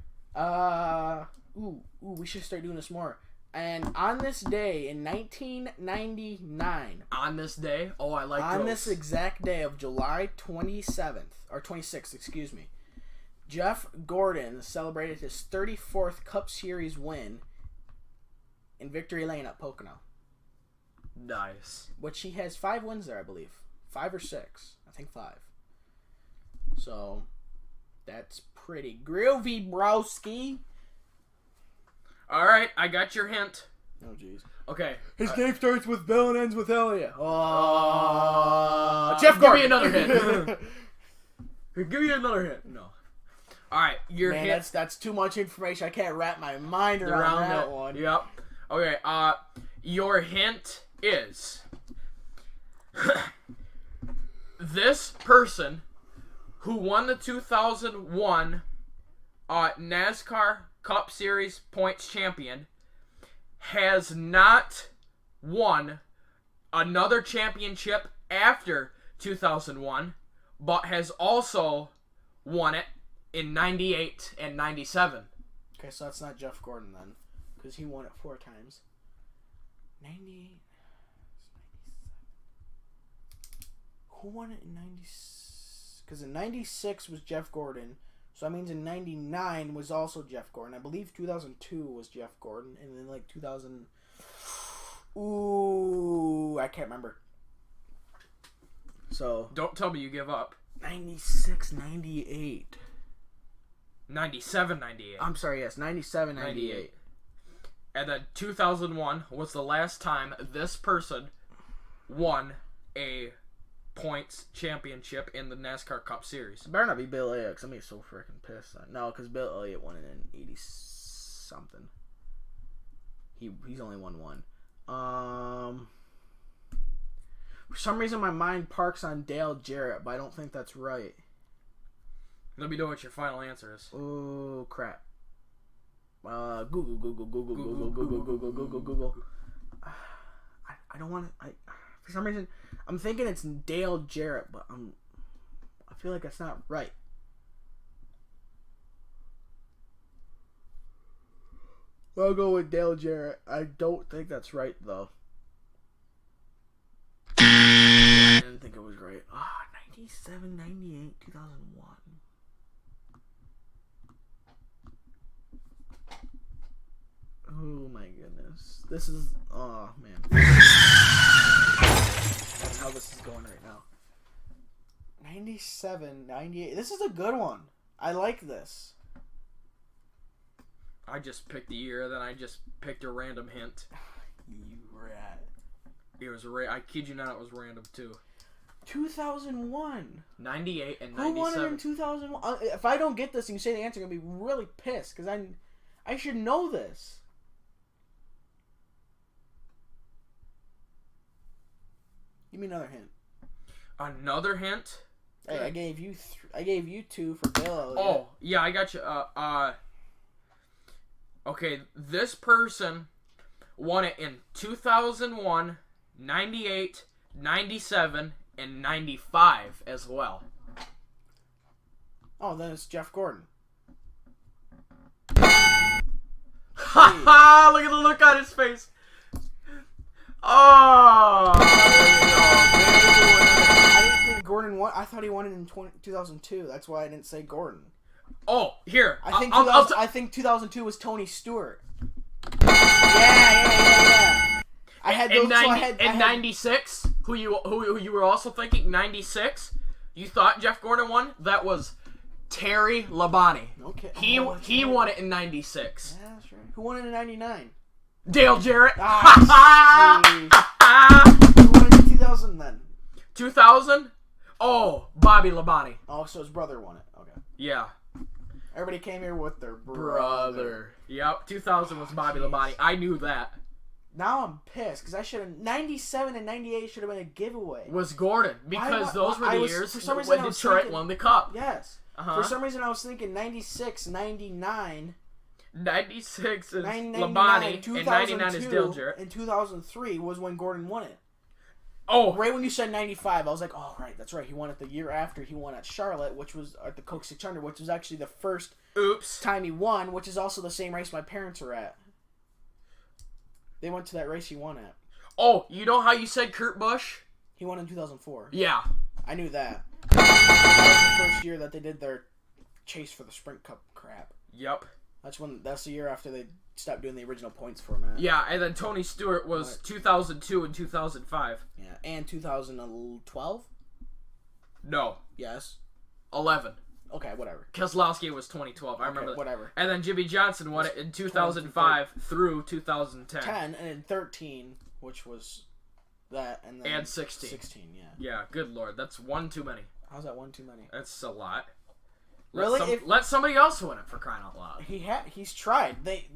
We should start doing this more. And on this day in 1999. On this day? Oh, I like those. On this exact day of July 27th, or 26th, excuse me, Jeff Gordon celebrated his 34th Cup Series win in Victory Lane at Pocono. Nice. Which he has 5 wins there, I believe. 5 or 6. I think 5. So, that's pretty groovy, broski. Alright, I got your hint. Oh, jeez. Okay. His name starts with Bill and ends with Elliot. Jeff Gordon. Give me another hint. Give me another hint. No. Alright, your hint. That's too much information. I can't wrap my mind around that one. Yep. Okay, your hint is this person who won the 2001 NASCAR Cup Series points champion has not won another championship after 2001, but has also won it in 98 and 97. Okay, so that's not Jeff Gordon then, because he won it 4 times. 98. Who won it in 96? Because in 96 was Jeff Gordon. So that means in 99 was also Jeff Gordon. I believe 2002 was Jeff Gordon. And then like 2000... Ooh, I can't remember. So... Don't tell me you give up. 96, 98. 97, 98. I'm sorry, yes. 97, 98. And then 2001 was the last time this person won a points championship in the NASCAR Cup Series. It better not be Bill Elliott, because I'm going to be so freaking pissed. No, because Bill Elliott won it in 80-something. He's only won 1. For some reason, my mind parks on Dale Jarrett, but I don't think that's right. Let me know what your final answer is. Oh, crap. Google. I don't want to. For some reason, I'm thinking it's Dale Jarrett, but I feel like that's not right. I'll go with Dale Jarrett. I don't think that's right, though. I didn't think it was right. 97, 98, 2001. Oh my goodness. This is... Oh, man. That's how this is going right now. 97, 98. This is a good one. I like this. I just picked the year, then I just picked a random hint. You rat. It was I kid you not, it was random too. 2001. 98 and 97. Who won it in 2001? If I don't get this and you say the answer, I'm going to be really pissed because I should know this. Give me another hint. Another hint? Hey, I gave you two for Bill. Oh, yeah, I got you. Okay, this person won it in 2001, 98, 97, and 95 as well. Oh, then it's Jeff Gordon. Ha ha! Look at the look on his face. Oh! I didn't think Gordon won. I thought he won it in 2002. That's why I didn't say Gordon. Oh, here. I think 2002 was Tony Stewart. Yeah. I had those. In 96, who you were also thinking 96. You thought Jeff Gordon won? That was Terry Labonte. Okay. He won it in 96. Yeah, that's right. Who won it in 99? Dale Jarrett. Who won it in 2000 then? 2000? Oh, Bobby Labonte. Oh, so his brother won it. Okay. Yeah. Everybody came here with their brother. Yep, 2000 was Bobby Labonte. I knew that. Now I'm pissed because I should have 97 and 98 should have been a giveaway. Was Gordon because those were the years for some reason when Detroit won the cup. Yes. For some reason I was thinking 96, 99. 96 is Labonte and 99 is Dale Jarrett. And 2003 was when Gordon won it. Oh, right when you said 95, I was like, oh, right, that's right. He won it the year after he won at Charlotte, which was at the Coke 600, which was actually the first time he won, which is also the same race my parents were at. They went to that race he won at. Oh, you know how you said Kurt Busch? He won in 2004. Yeah. I knew that. That was the first year that they did their chase for the Sprint Cup crap. Yep. That's the year after they stopped doing the original points format. Yeah, and then Tony Stewart was 2002 and 2005. Yeah, and 2012? No. Yes. 11. Okay, whatever. Keselowski was 2012. I remember that. Whatever. And then Jimmy Johnson won it in 2005 through 2010. 10 and in 13, which was that, and then... And 16. 16, yeah. Yeah, good lord. That's one too many. How's that one too many? That's a lot. Really? Let somebody else win it for crying out loud. He's tried. They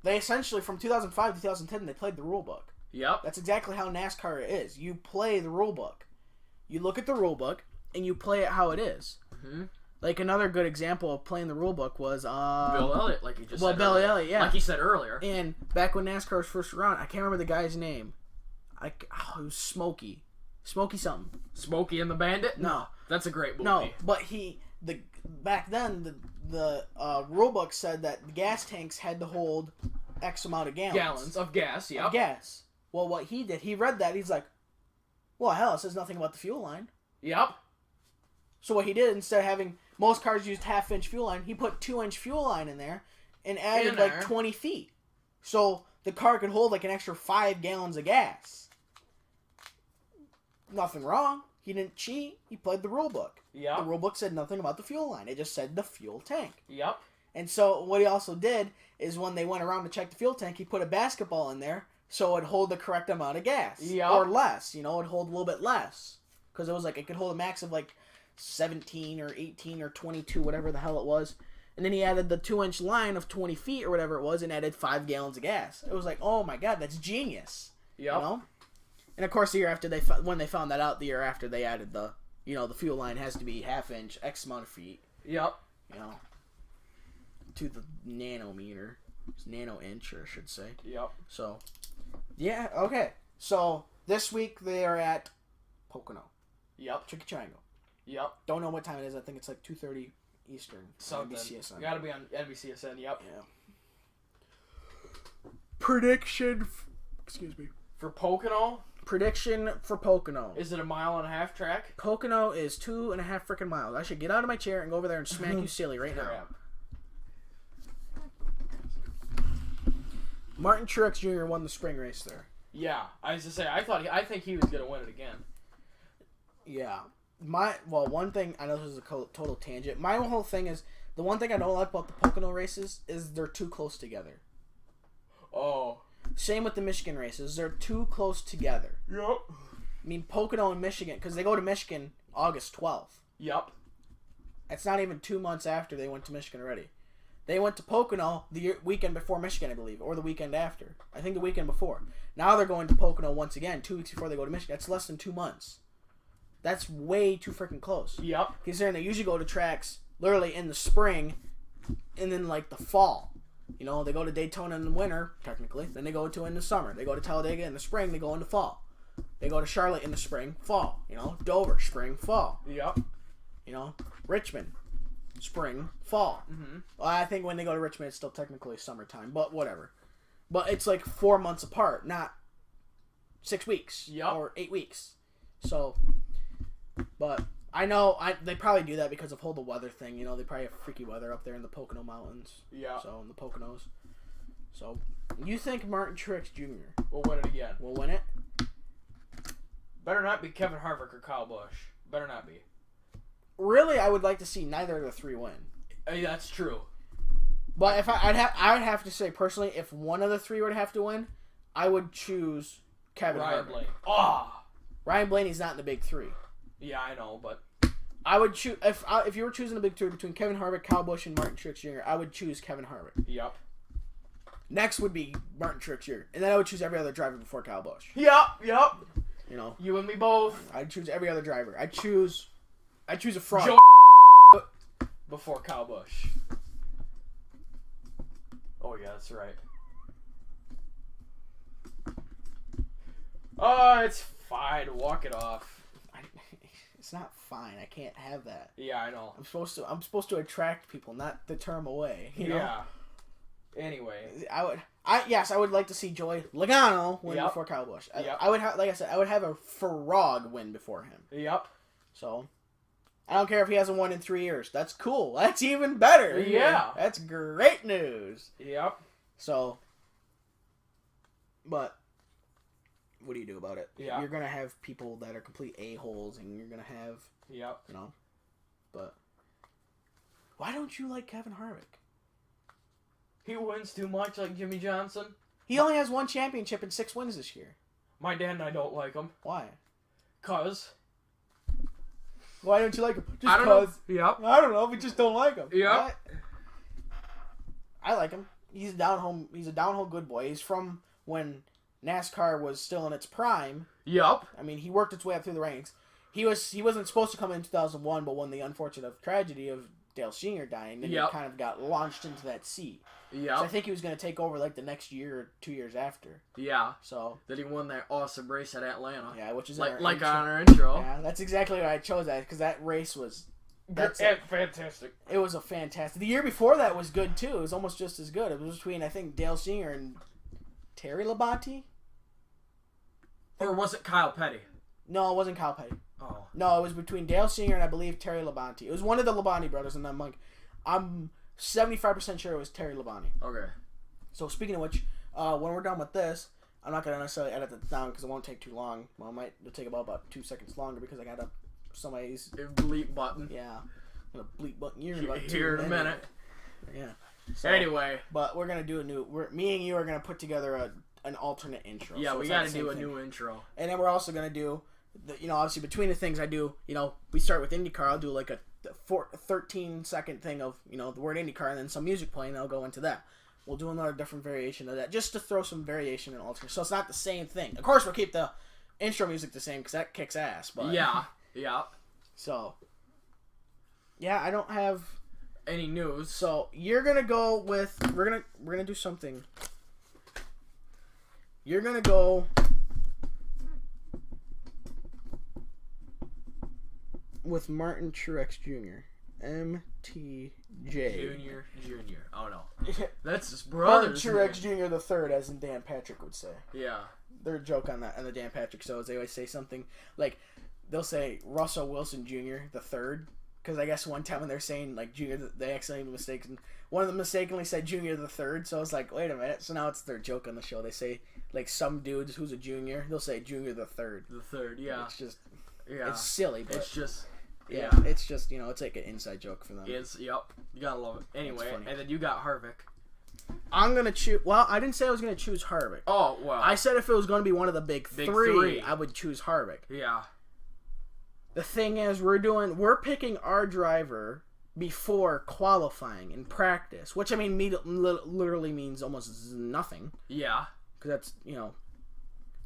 essentially, from 2005 to 2010, they played the rule book. Yep. That's exactly how NASCAR is. You play the rule book. You look at the rule book, and you play it how it is. Mm-hmm. Like, another good example of playing the rule book was... Bill Elliott, like you just said Bill earlier. Elliott, yeah. Like you said earlier. And back when NASCAR was first around, I can't remember the guy's name. It was Smokey. Smokey something. Smokey and the Bandit? No. That's a great movie. No, but back then, the rule book said that the gas tanks had to hold X amount of gallons. Gallons of gas, yeah. Of gas. Well, what he did, he read that, he's like, well, hell, it says nothing about the fuel line. Yep. So what he did, instead of having, most cars used half-inch fuel line, he put 2-inch fuel line in there and added like 20 feet. So the car could hold like an extra 5 gallons of gas. Nothing wrong. He didn't cheat. He played the rule book. Yep. The rule book said nothing about the fuel line. It just said the fuel tank. Yep. And so what he also did is when they went around to check the fuel tank, he put a basketball in there so it'd hold the correct amount of gas. Yep. Or less. It'd hold a little bit less. Because it was like, it could hold a max of like 17 or 18 or 22, whatever the hell it was. And then he added the 2-inch line of 20 feet or whatever it was and added 5 gallons of gas. It was like, oh my god, that's genius. Yep. You know? And of course, the year after when they found that out, the year after they added the fuel line has to be half-inch, X amount of feet. Yep. You know. to the nanometer. It's nano inch, I should say. Yep. So, yeah, okay. So, this week they are at Pocono. Yep. Tricky Triangle. Yep. Don't know what time it is. I think it's like 2:30 Eastern. Something. NBCSN. Gotta be on NBCSN, yep. Yeah. Prediction. Excuse me. For Pocono? Prediction for Pocono. Is it a 1.5-mile track? Pocono is 2.5 freaking miles. I should get out of my chair and go over there and smack you silly right now. Martin Truex Jr. won the spring race there. Yeah, I was to say, I think he was gonna win it again. Yeah. One thing, I know this is a total tangent. My whole thing is, the one thing I don't like about the Pocono races is they're too close together. Oh. Same with the Michigan races. They're too close together. Yep. I mean, Pocono and Michigan, because they go to Michigan August 12th. Yep. It's not even 2 months after they went to Michigan already. They went to Pocono the weekend before Michigan, I believe, or the weekend after. I think the weekend before. Now they're going to Pocono once again, 2 weeks before they go to Michigan. That's less than 2 months. That's way too freaking close. Yep. Considering they usually go to tracks literally in the spring and then like the fall. You know, they go to Daytona in the winter, technically. Then they go to in the summer. They go to Talladega in the spring. They go into fall. They go to Charlotte in the spring, fall. You know, Dover, spring, fall. Yep. You know, Richmond, spring, fall. Mm-hmm. Well, I think when they go to Richmond, it's still technically summertime, but whatever. But it's like 4 months apart, not 6 weeks or 8 weeks. So, but I know they probably do that because of the weather thing. You know, they probably have freaky weather up there in the Pocono Mountains. Yeah. So, in the Poconos. So, you think Martin Truex Jr. will win it again? Will win it? Better not be Kevin Harvick or Kyle Busch. Better not be. Really, I would like to see neither of the three win. That's true. But if I would have to say personally, if one of the three would have to win, I would choose Kevin Harvick. Blaney. Oh. Ryan Blaney's not in the big three. Yeah, I know, but I would choose if you were choosing the big three between Kevin Harvick, Kyle Busch, and Martin Truex Jr. I would choose Kevin Harvick. Yep. Next would be Martin Truex Jr. And then I would choose every other driver before Kyle Busch. Yep. You know, you and me both. I'd choose every other driver. I'd choose a fraud. Joe before Kyle Busch. Oh yeah, that's right. Oh, it's fine. Walk it off. It's not fine. I can't have that. Yeah, I know. I'm supposed to attract people, not deter them away. You know? Yeah. Anyway, I would like to see Joey Logano win Yep. before Kyle Busch. Yep. I would have, like I said, I would have a Farag win before him. Yep. So, I don't care if he hasn't won in 3 years. That's cool. That's even better. Yeah. That's great news. Yep. So, but what do you do about it? Yeah. You're gonna have people that are complete a-holes, and you're gonna have, Yep. you know. But why don't you like Kevin Harvick? He wins too much like Jimmy Johnson. He only has 1 championship and 6 wins this year. My dad and I don't like him. Why? 'Cause. Why don't you like him? Just I don't know. 'cause. Yep. I don't know. We just don't like him. Yep. I like him. He's a down home. He's a down home good boy. He's from when NASCAR was still in its prime. Yep. I mean, he worked its way up through the ranks. He wasn't supposed to come in 2001, but when the unfortunate tragedy of Dale Sr. dying, then Yep. he kind of got launched into that sea. Yep. So I think he was going to take over like the next year or 2 years after. Yeah. So That he won that awesome race at Atlanta. yeah, which is Like intro. on our intro. Yeah, that's exactly why I chose that because that race was. Fantastic. It was a fantastic. The year before that was good too. It was almost just as good. It was between I think Dale Sr. and Terry Labonte. Or was it Kyle Petty? No, it wasn't Kyle Petty. Oh. No, it was between Dale Sr. and I believe Terry Labonte. It was one of the Labonte brothers, and I'm 75% sure it was Terry Labonte. Okay. So speaking of which, when we're done with this, I'm not gonna necessarily edit it down because it won't take too long. Well, it'll take about 2 seconds longer because I got somebody's Bleep button. yeah. I'm gonna bleep button here in about Here 2 in a minutes. minute. Yeah. So, Anyway. but we're gonna do me and you are gonna put together an alternate intro. Yeah, So we it's not gotta the same do a thing. new intro. And then we're also gonna do, obviously between the things I do, we start with IndyCar. I'll do like a 13-second thing of the word IndyCar and then some music playing. And I'll go into that. We'll do another different variation of that just to throw some variation and alternate. So it's not the same thing. Of course, we'll keep the intro music the same because that kicks ass. But Yeah. So. Yeah, I don't have any news. So you're gonna go with we're gonna do something. You're gonna go with Martin Truex Jr. MTJ. Junior. Oh no, that's his brother. Martin Truex Jr. the third, as in Dan Patrick would say. Yeah. Their joke on that on the Dan Patrick shows, they always say something like they'll say Russell Wilson Jr. the third, because I guess one time when they're saying like Junior, they accidentally mistaken one of them mistakenly said Junior the third, so I was like, wait a minute. So now it's their joke on the show. They say like some dudes who's a junior, they'll say Junior the third. The third, yeah. It's just it's silly, but it's just. Yeah, it's just, it's like an inside joke for them. Yep. You gotta love it. Anyway, and then you got Harvick. I'm gonna choose. Well, I didn't say I was gonna choose Harvick. Oh well. I said if it was gonna be one of the big three, I would choose Harvick. Yeah. The thing is, we're picking our driver before qualifying in practice, which I mean, literally means almost nothing. Yeah. Because that's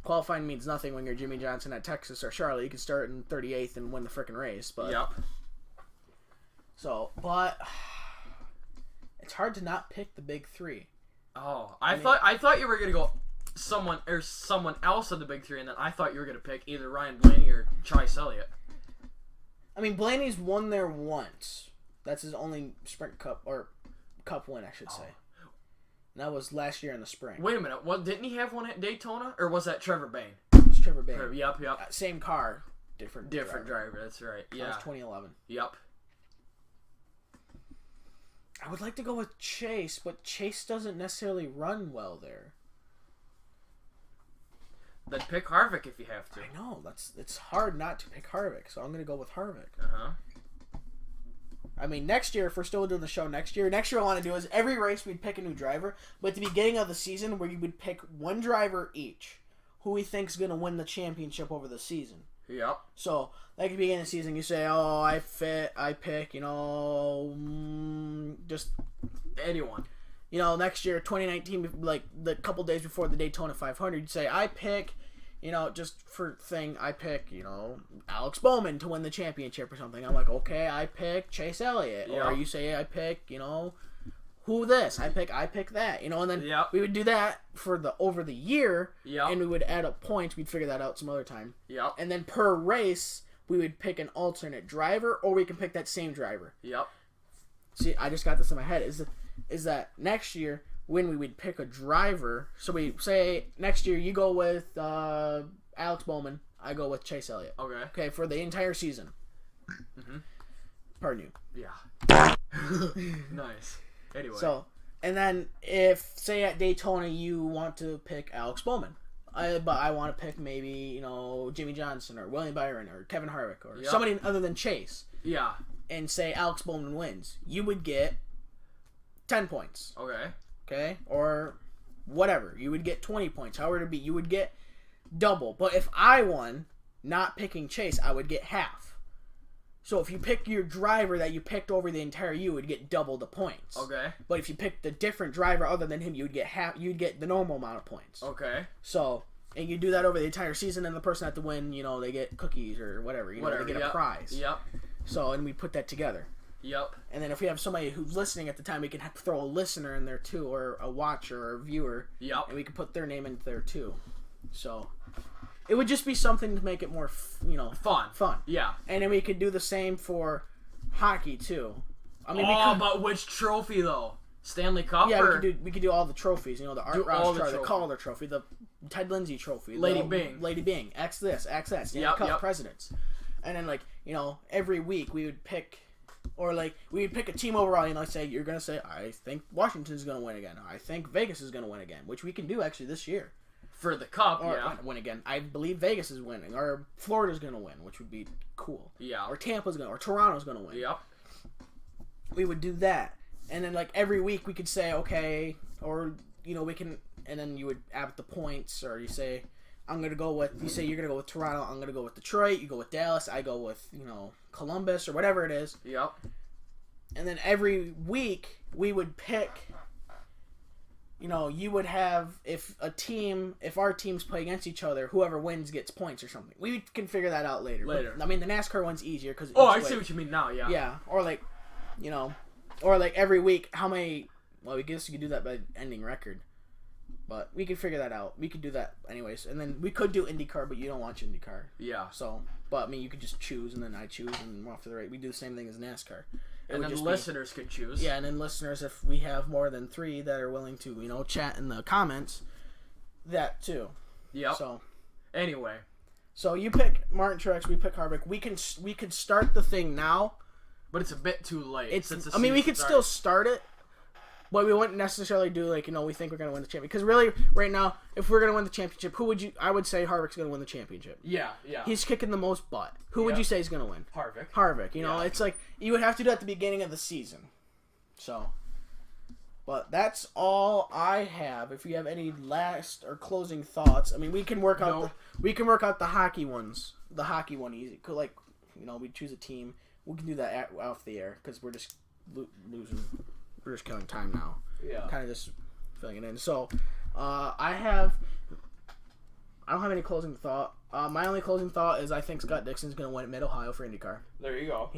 qualifying means nothing when you're Jimmy Johnson at Texas or Charlotte. You can start in 38th and win the frickin' race. But yep. So, but it's hard to not pick the big three. Oh, I thought you were gonna go someone else in the big three, and then I thought you were gonna pick either Ryan Blaney or Chase Elliott. I mean, Blaney's won there once. That's his only Sprint Cup or Cup win, I should say. And that was last year in the spring. Wait a minute. What, didn't he have one at Daytona, or was that Trevor Bayne? It was Trevor Bayne. Yep. Same car, different driver. That's right. Yeah. That was 2011. Yep. I would like to go with Chase, but Chase doesn't necessarily run well there. Then pick Harvick if you have to. I know. It's hard not to pick Harvick, so I'm going to go with Harvick. Uh-huh. I mean, next year, if we're still doing the show next year what I want to do is every race we'd pick a new driver, but at the beginning of the season where you would pick one driver each who we think's going to win the championship over the season. Yep. So, like at the beginning of the season, you say, oh, I pick, just anyone. Next year, 2019, like the couple days before the Daytona 500, you'd say, I pick, just for thing, I pick, Alex Bowman to win the championship or something. I'm like, okay, I pick Chase Elliott. Yep. Or you say, I pick, who this? I pick that. And then we would do that for over the year. Yep. And we would add up points. We'd figure that out some other time. Yep. And then per race, we would pick an alternate driver, or we can pick that same driver. Yep. See, I just got this in my head. Is that next year when we would pick a driver? So we say next year you go with Alex Bowman, I go with Chase Elliott. Okay. Okay, for the entire season. Mm-hmm. Pardon you. Yeah. Nice. Anyway. So, and then if say at Daytona you want to pick Alex Bowman, but I want to pick maybe Jimmy Johnson or William Byron or Kevin Harvick or somebody other than Chase. Yeah. And say Alex Bowman wins, you would get 10 points. Okay? Or whatever. You would get 20 points. However it would be, you would get double. But if I won, not picking Chase, I would get half. So if you pick your driver that you picked over the entire year, you would get double the points. Okay. But if you picked a different driver other than him, you would get you'd get the normal amount of points. Okay. So, and you do that over the entire season, and the person had to win, they get cookies or whatever. They get a prize. Yep. So, and we put that together. Yep. And then if we have somebody who's listening at the time, we can throw a listener in there too, or a watcher or a viewer. Yep. And we can put their name in there too. So it would just be something to make it more, fun. Yeah. And then we could do the same for hockey too. I mean, but which trophy though? Stanley Cup? Yeah, we could do all the trophies. The Art Rouse trophy, the Calder trophy, the Ted Lindsay trophy, Lady Byng, X this, X that, Stanley Cup presidents. And then every week we would pick, or we would pick a team overall. Say you're gonna say I think Washington's gonna win again. I think Vegas is gonna win again, which we can do actually this year for the Cup. Or win again. I believe Vegas is winning, or Florida's gonna win, which would be cool. Yeah. Or Tampa's gonna, or Toronto's gonna win. Yep. We would do that, and then every week we could say okay, or we can, and then you would add the points, or you say. You say you're going to go with Toronto, I'm going to go with Detroit, you go with Dallas, I go with, Columbus, or whatever it is. Yep. And then every week, we would pick, you would have, if our teams play against each other, whoever wins gets points or something. We can figure that out later. But, I mean, the NASCAR one's easier because... I see what you mean now, yeah. Yeah, or Or like every week, how many? Well, we guess you could do that by ending record, but we could figure that out. We could do that anyways, and then we could do IndyCar, but you don't watch IndyCar. Yeah. So, but I mean, you could just choose, and then I choose, and we're off to the right. We do the same thing as NASCAR. And then listeners could choose. Yeah, and then listeners, if we have more than 3 that are willing to, chat in the comments, that too. Yep. So, anyway. So you pick Martin Truex, we pick Harvick. We could start the thing now, but it's a bit too late. We could still start it, but we wouldn't necessarily do we think we're gonna win the championship. Because really, right now, if we're gonna win the championship, I would say Harvick's gonna win the championship. Yeah. He's kicking the most butt. Who would you say is gonna win? Harvick. It's like you would have to do it at the beginning of the season. So, but that's all I have. If you have any last or closing thoughts, I mean, we can work out the hockey ones. The hockey one easy. We choose a team. We can do that off the air because we're just losing. We're just killing time now. Yeah. Kind of just filling it in. So, I don't have any closing thought. My only closing thought is I think Scott Dixon's going to win at Mid-Ohio for IndyCar. There you go.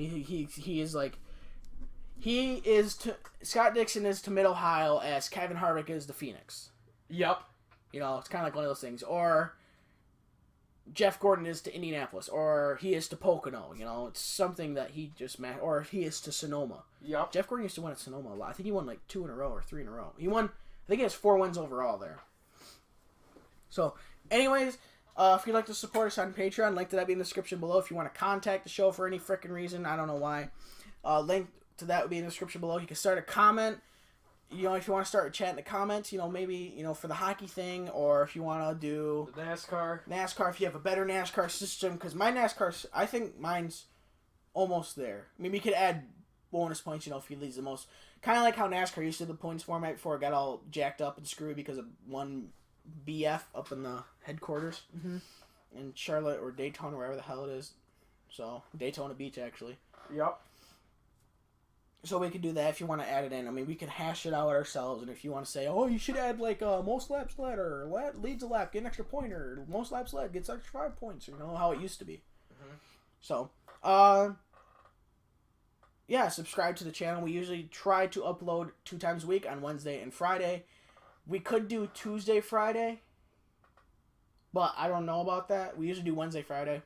Scott Dixon is to Mid-Ohio as Kevin Harvick is to Phoenix. Yep. It's kind of like one of those things. Or Jeff Gordon is to Indianapolis. Or he is to Pocono. It's something that he just or he is to Sonoma. Yep. Jeff Gordon used to win at Sonoma a lot. I think he won 2 in a row or 3 in a row. I think he has 4 wins overall there. So, anyways, if you'd like to support us on Patreon, link to that be in the description below. If you want to contact the show for any freaking reason, I don't know why, link to that would be in the description below. You can start a comment. If you want to start a chat in the comments, maybe, for the hockey thing, or if you want to do the NASCAR, if you have a better NASCAR system, because my NASCAR, I think mine's almost there. I mean, we could add bonus points, if he leads the most. Kind of like how NASCAR used to do the points format before it got all jacked up and screwed because of one BF up in the headquarters in Charlotte or Daytona, wherever the hell it is. So, Daytona Beach, actually. Yep. So we could do that if you want to add it in. I mean, we can hash it out ourselves, and if you want to say, you should add most laps led, or leads a lap, get an extra point, or most laps led, gets extra 5 points, how it used to be. So, subscribe to the channel. We usually try to upload 2 times a week on Wednesday and Friday. We could do Tuesday, Friday, but I don't know about that. We usually do Wednesday, Friday.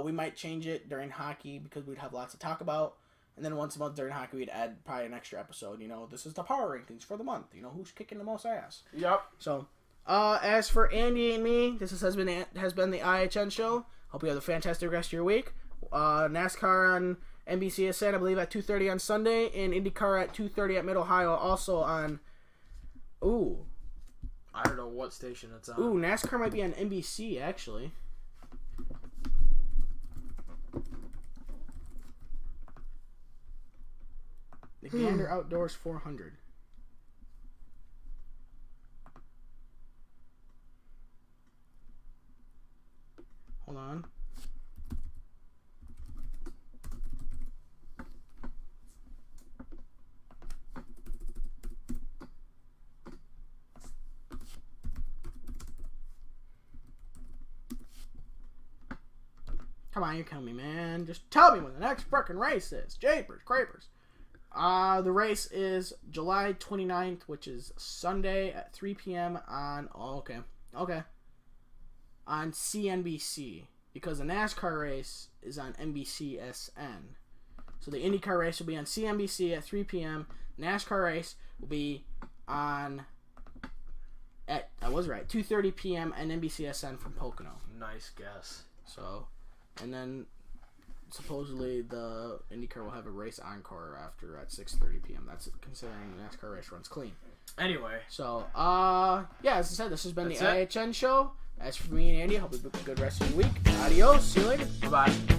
We might change it during hockey because we'd have lots to talk about. And then once a month during hockey, we'd add probably an extra episode. This is the power rankings for the month. Who's kicking the most ass. Yep. So, as for Andy and me, this has been the IHN show. Hope you have a fantastic rest of your week. NASCAR on NBCSN, I believe, at 2:30 on Sunday. And IndyCar at 2:30 at Mid-Ohio, also on... Ooh. I don't know what station it's on. Ooh, NASCAR might be on NBC, actually. The Gander Outdoors 400. Hold on. Come on, you're killing me, man. Just tell me when the next frickin' race is. Japers, crapers. The race is July 29th, which is Sunday at 3 p.m. on... Oh, okay. Okay. On CNBC. Because the NASCAR race is on NBCSN. So the IndyCar race will be on CNBC at 3 p.m. NASCAR race will be on... I was right. 2:30 p.m. on NBCSN from Pocono. Nice guess. So... And then... Supposedly, the IndyCar will have a race encore after at 6:30 p.m. That's considering the NASCAR race runs clean. Anyway. So, as I said, this has been the IHN show. As for me and Andy, I hope you have a good rest of your week. Adios. See you later. Bye-bye.